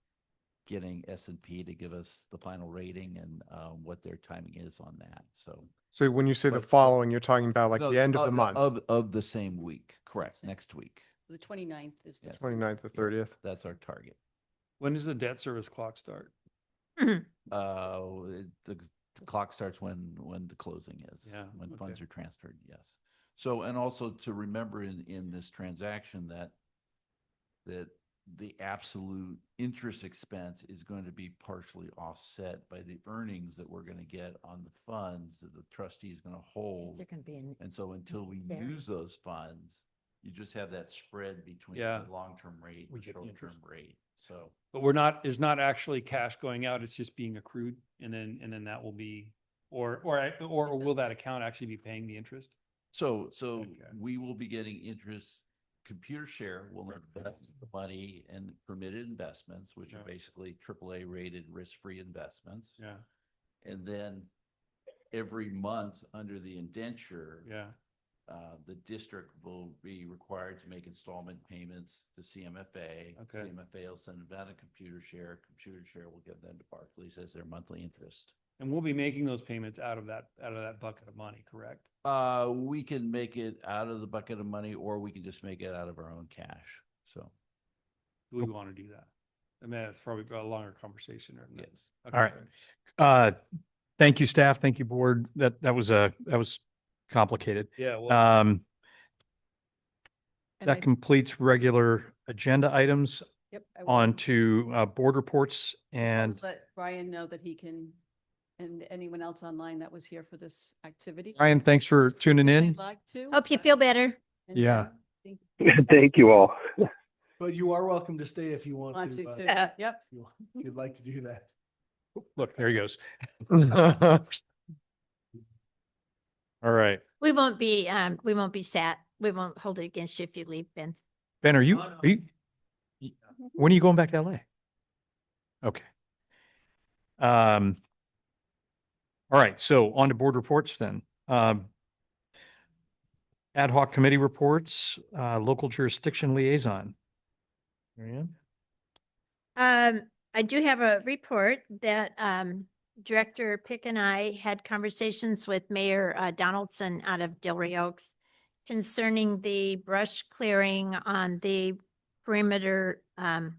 getting S&P to give us the final rating and what their timing is on that. So when you say the But- following, you're talking about like No, the end of the month, Of the same week, correct, next week. The 29th is the. Yes. 29th to 30th. That's our target. When does the debt service clock start? The clock starts when the closing is. Yeah, When okay. funds are transferred, yes. So, and also to remember in this transaction that the absolute interest expense is going to be partially offset by the earnings that we're going to get on the funds that the trustee is going to Is hold. there going to be an, And so until we There. use those funds, you just have that spread between Yeah. the long-term rate We and get the short-term interest. rate. So, But it's not actually cash going out, it's just being accrued and then that will be, or will that account actually be paying the interest? so Okay. we will be getting interest. Computer Share will invest the money in permitted investments, which are Yeah. basically AAA rated risk-free investments. Yeah, And then every month under the indenture, yeah, the district will be required to make installment payments to CMFA. Okay. CMFA will send them down to Computer Share. Computer Share will give them to Barclays as their monthly interest. and we'll be making those payments out of that bucket of money, correct? We can make it out of the bucket of money, or we can just make it out of our own cash. So, Do we want to do that? I mean, it's probably a longer conversation or. yes. All right. Thank you, staff. Thank you, board. That was complicated. Yeah, well, And I- That completes regular agenda items. Yep. I will- On to board reports I'll and let Brian know that he can, and anyone else online that was here for this activity. Ryan, thanks for tuning If in. they'd like to. Hope you feel better. And Yeah. then think- Thank you all. But you are welcome to stay if you want Want to. to, too. If Yep. if you'd like to do that. Look, there he goes. All right. We won't be sad. We won't hold it against you if you leave, Ben. Ben, are you, when are you going back to LA? Okay. All right, so on to board reports then. Ad hoc committee reports, local jurisdiction liaison. Marianne? I do have a report that Director Pick and I had conversations with Mayor Donaldson out of Delray Oaks concerning the brush clearing on the perimeter, the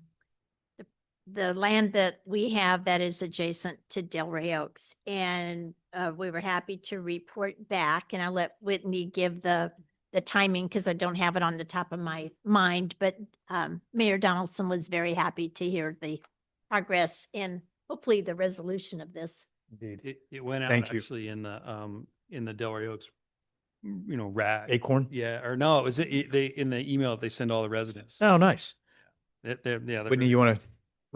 land that we have that is adjacent to Delray Oaks. And we were happy to report back, and I'll let Whitney give the timing because I don't have it on the top of my mind, but Mayor Donaldson was very happy to hear the progress and hopefully the resolution of this. Indeed. It went out Thank you. actually in the Delray Oaks, rag. Acorn? Yeah, or no, it was they in the email they send all the residents. Oh, nice. They're Whitney, very- you want I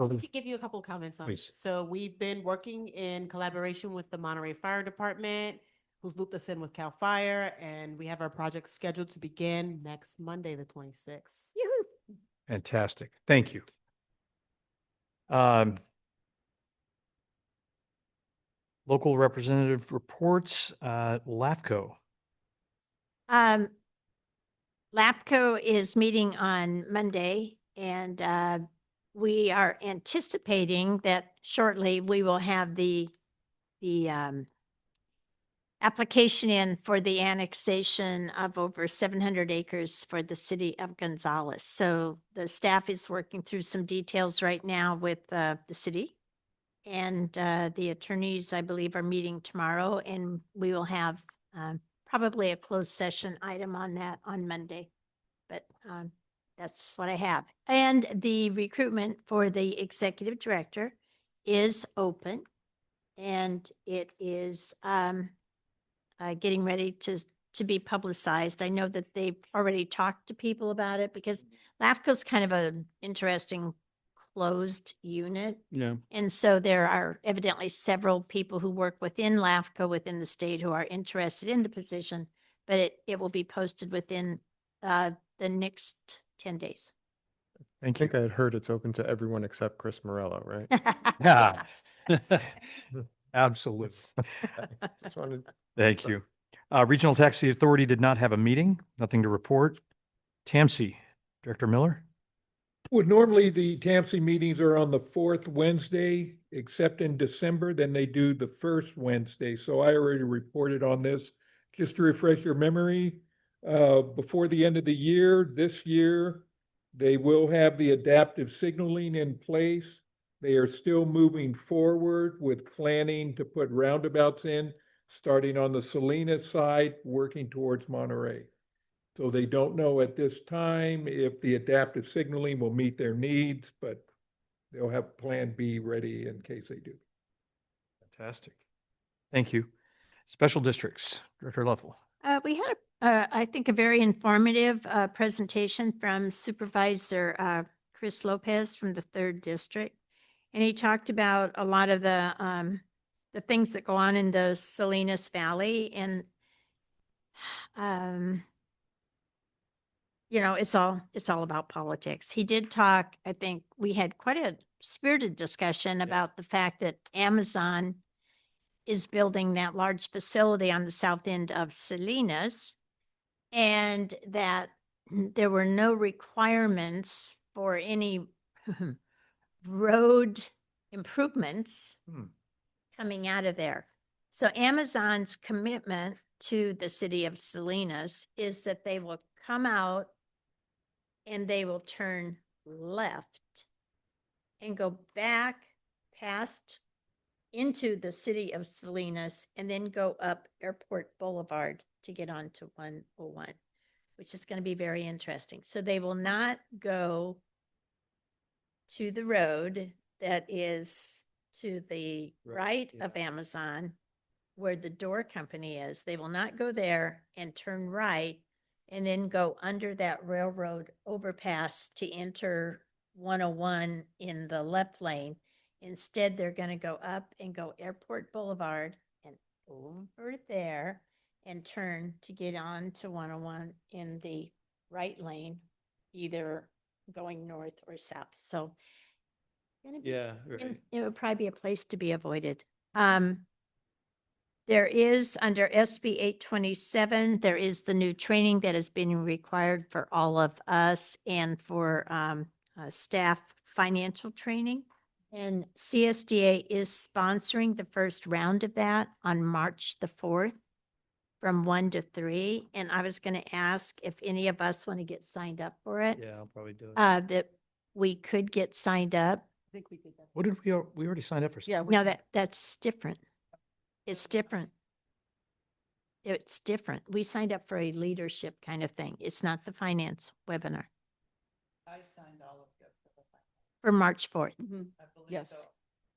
to? could give you a couple of comments on it. Please. So we've been working in collaboration with the Monterey Fire Department, who's looped us in with CAL FIRE, and we have our project scheduled to begin next Monday, the 26th. Yoo-hoo. Fantastic. Thank you. Local representative reports, LAFCO. LAFCO is meeting on Monday, and we are anticipating that shortly we will have the application in for the annexation of over 700 acres for the city of Gonzales. So the staff is working through some details right now with the city. And the attorneys, I believe, are meeting tomorrow, and we will have probably a closed session item on that on Monday. But that's what I have. And the recruitment for the executive director is open, and it is getting ready to be publicized. I know that they've already talked to people about it because LAFCO's kind of an interesting closed unit. Yeah. And so there are evidently several people who work within LAFCO within the state who are interested in the position, but it will be posted within the next 10 days. I Thank you. think I had heard it's open to everyone except Chris Morello, right? Yeah. Absolutely. Just wanted. Thank you. Regional Taxi Authority did not have a meeting, nothing to report. TAMSI, Director Miller? Well, normally the TAMSI meetings are on the fourth Wednesday, except in December, then they do the first Wednesday. So I already reported on this. Just to refresh your memory, before the end of the year, this year, they will have the adaptive signaling in place. They are still moving forward with planning to put roundabouts in, starting on the Salinas side, working towards Monterey. So they don't know at this time if the adaptive signaling will meet their needs, but they'll have Plan B ready in case they do. Fantastic. Thank you. Special districts, Director Lovell. We had, I think, a very informative presentation from Supervisor Chris Lopez from the 3rd District. And he talked about a lot of the things that go on in the Salinas Valley. And, it's all about politics. He did talk, I think we had quite a spirited discussion about the fact that Amazon is building that large facility on the south end of Salinas, and that there were no requirements for any road improvements coming out of there. So Amazon's commitment to the city of Salinas is that they will come out and they will turn left and go back past into the city of Salinas and then go up Airport Boulevard to get onto 101. which is going to be very interesting. So they will not go to the road that is to the right of Amazon, where the door company is. They will not go there and turn right and then go under that railroad overpass to enter 101 in the left lane. Instead, they're going to go up and go Airport Boulevard and over there and turn to get on to 101 in the right lane, either going north or south. So gonna be- Yeah, and right. it would probably be a place to be avoided. There is under SB 827, there is the new training that is being required for all of us and for staff financial training. And CSDA is sponsoring the first round of that on March the 4th from 1 to 3. And I was going to ask if any of us want to get signed up for it, Yeah, I'll probably do it. that we could get signed up. I think we did that. What did we already signed up for? Yeah. No, that's different. It's different. It's different. We signed up for a leadership kind of thing. It's not the finance webinar I signed all of it for March 4th. Mhm. I believe Yes. so.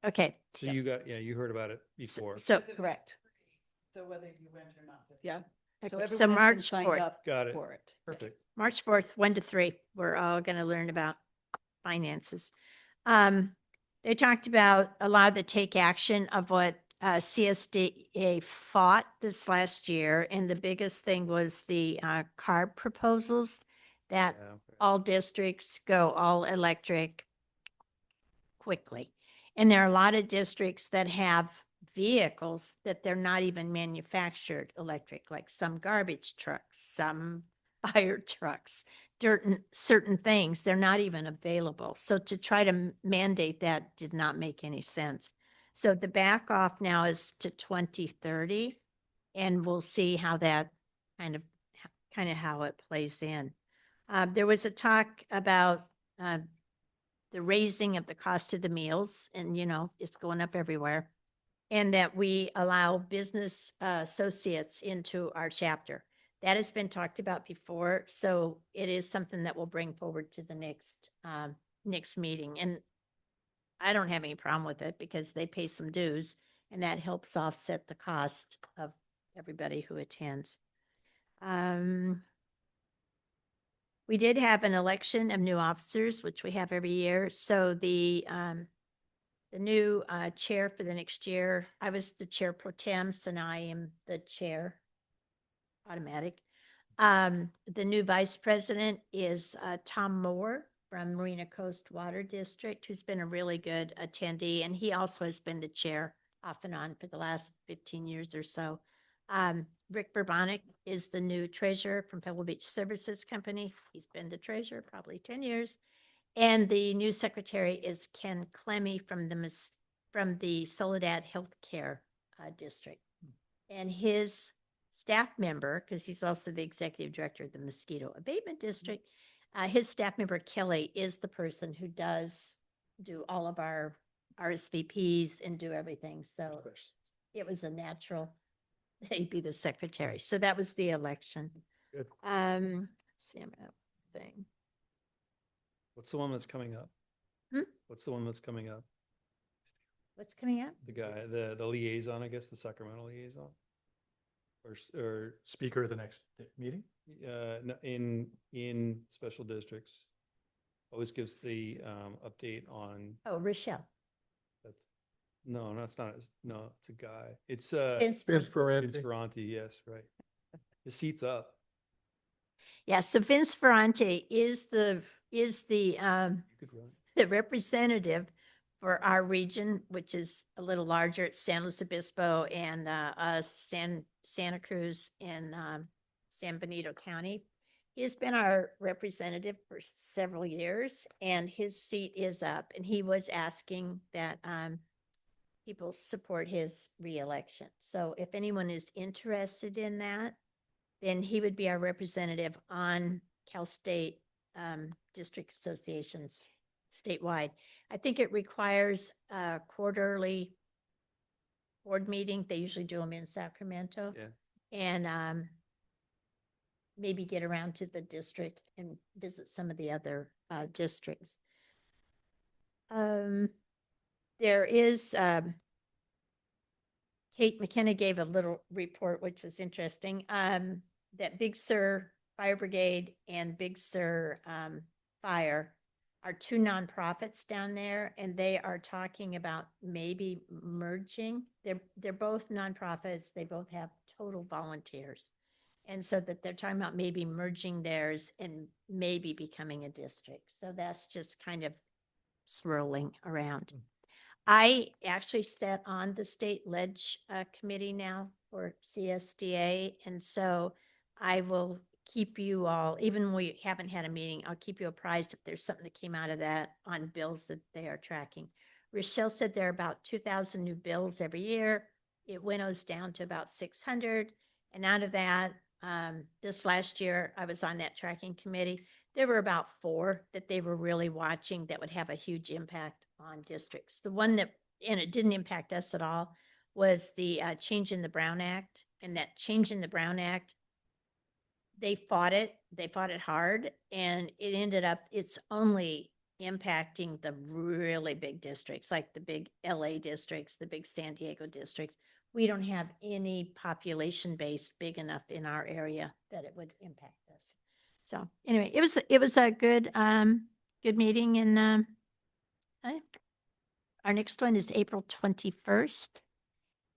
Okay. So you got, yeah, you heard about it before. So, Because it was Correct. free, So whether you went or not. Yeah. So Okay, everyone so has been March signed 4th. up Got it. for it. Perfect. March 4th, 1 to 3, we're all going to learn about finances. They talked about a lot of the take action of what CSDA fought this last year. And the biggest thing was the CARB proposals that Yeah, okay. all districts go all electric quickly. And there are a lot of districts that have vehicles that they're not even manufactured electric, like some garbage trucks, some fire trucks, certain things, they're not even available. So to try to mandate that did not make any sense. So the back off now is to 2030, and we'll see how that kind of how it plays in. There was a talk about the raising of the cost of the meals, and it's going up everywhere, and that we allow business associates into our chapter. That has been talked about before, so it is something that we'll bring forward to the next meeting. And I don't have any problem with it because they pay some dues, and that helps offset the cost of everybody who attends. We did have an election of new officers, which we have every year. So the new chair for the next year, I was the chair pro tem, so now I am the chair, automatic. The new vice president is Tom Moore from Marina Coast Water District, who's been a really good attendee, and he also has been the chair off and on for the last 15 years or so. Rick Burbonic is the new treasurer from Pebble Beach Services Company. He's been the treasurer probably 10 years. And the new secretary is Ken Clemmy from the Soledad Healthcare District. And his staff member, because he's also the executive director of the Mosquito Abatement District, his staff member Kelly is the person who does do all of our RSVPs and do everything. So it was a natural that he'd be the secretary. So that was the election. Good. Let's see, I'm out thing. What's the one that's coming up? What's the one that's coming up? What's coming up? The guy, the liaison, I guess, the Sacramento liaison? Or Speaker of the next meeting? no, in special districts. Always gives the update on, Oh, Rochelle. that's, no, it's not, no, it's a guy. It's Vince Vince Vince Ferranti. Ferranti, yes, right. His seat's up. Yeah, so Vince Ferranti is the You could run. the representative for our region, which is a little larger. It's San Luis Obispo and Santa Cruz and San Benito County. He has been our representative for several years, and his seat is up. And he was asking that people support his reelection. So if anyone is interested in that, then he would be our representative on Cal State district associations statewide. I think it requires a quarterly board meeting. They usually do them in Sacramento. Yeah. And maybe get around to the district and visit some of the other districts. There is, Kate McKenna gave a little report, which was interesting, that Big Sur Fire Brigade and Big Sur Fire are two nonprofits down there, and they are talking about maybe merging. They're both nonprofits. They both have total volunteers. And so that they're talking about maybe merging theirs and maybe becoming a district. So that's just kind of swirling around. I actually sat on the state ledge committee now for CSDA. And so I will keep you all, even when we haven't had a meeting, I'll keep you apprised if there's something that came out of that on bills that they are tracking. Rochelle said there are about 2,000 new bills every year. It winnows down to about 600. And out of that, this last year, I was on that tracking committee. There were about 4 that they were really watching that would have a huge impact on districts. The one that, and it didn't impact us at all, was the change in the Brown Act. And that change in the Brown Act, they fought it hard, and it ended up, it's only impacting the really big districts, like the big LA districts, the big San Diego districts. We don't have any population base big enough in our area that it would impact us. So anyway, it was a good meeting, and our next one is April 21st.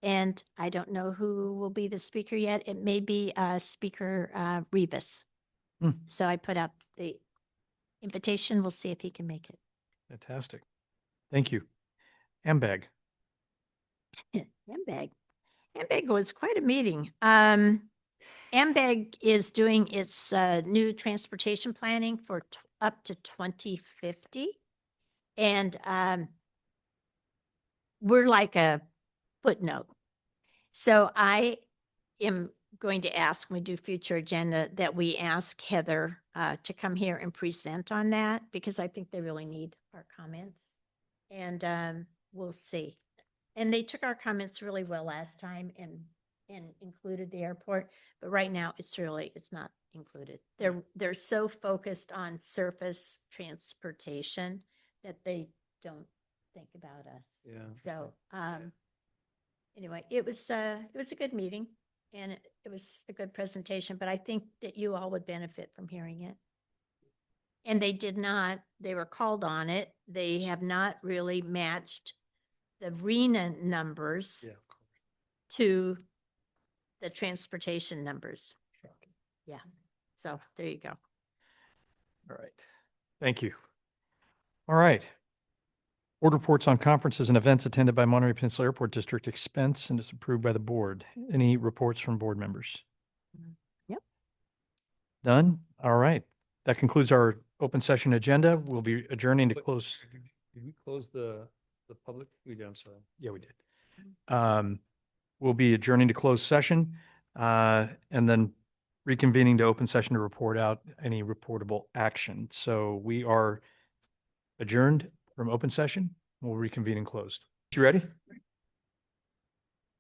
And I don't know who will be the speaker yet. It may be Speaker Rivas. So I put out the invitation. We'll see if he can make it. Fantastic. Thank you. MPAD. MPAD was quite a meeting. MPAD is doing its new transportation planning for up to 2050. And we're like a footnote. So I am going to ask, when we do future agenda, that we ask Heather to come here and present on that, because I think they really need our comments. And we'll see. And they took our comments really well last time and included the airport, but right now it's not included. They're so focused on surface transportation that they don't think about us. Yeah. So anyway, it was a good meeting, and it was a good presentation, but I think that you all would benefit from hearing it. And they were called on it. They have not really matched the RENA numbers to the transportation numbers. Yeah. So there you go. All right. Thank you. All right. Board reports on conferences and events attended by Monterey Peninsula Airport District expense and is approved by the board. Any reports from board members? Yep. None? All right. That concludes our open session agenda. We'll be adjourning to close. Did we close the public? We did, I'm sorry. Yeah, we did. We'll be adjourning to closed session and then reconvening to open session to report out any reportable action. So we are adjourned from open session. We'll reconvene in closed. You ready?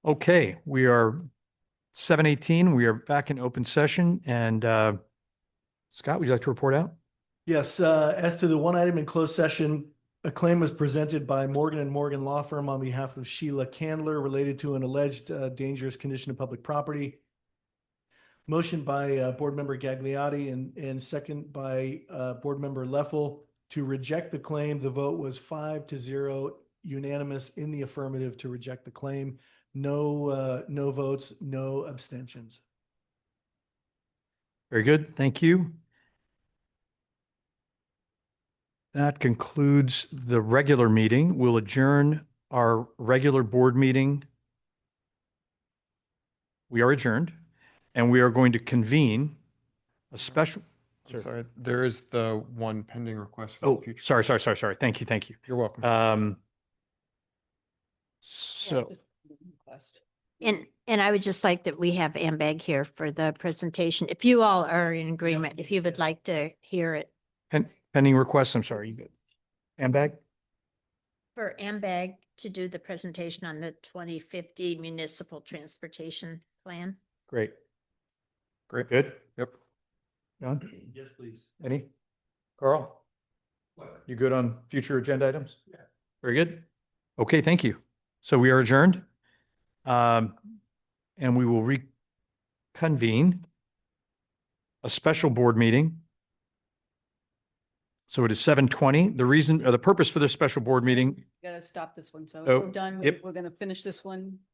Okay, we are 7:18. We are back in open session. And Scott, would you like to report out? Yes, as to the one item in closed session, a claim was presented by Morgan & Morgan Law Firm on behalf of Sheila Candler related to an alleged dangerous condition of public property. Motion by Board Member Gagliotti and second by Board Member Leffel to reject the claim. The vote was 5-0, unanimous in the affirmative to reject the claim. No votes, no abstentions. Very good. Thank you. That concludes the regular meeting. We'll adjourn our regular board meeting. We are adjourned, and we are going to convene a special. Sorry, there is the one pending request for the Oh, future. sorry. Thank you. You're welcome. So, And I would just like that we have AMBAG here for the presentation. If you all are in agreement, if you would like to hear it. pending requests, I'm sorry. MPAD? For AMBAG to do the presentation on the 2050 municipal transportation plan. Great. Great. Good. Yep. John? Yes, please. Any? Carl? You good on future agenda items? Yeah. Very good. Okay, thank you. So we are adjourned. And we will reconvene a special board meeting. So it is 7:20. The reason, or the purpose for this special board meeting, Got to stop this one. So Oh, we're done. yep. We're going to finish this one.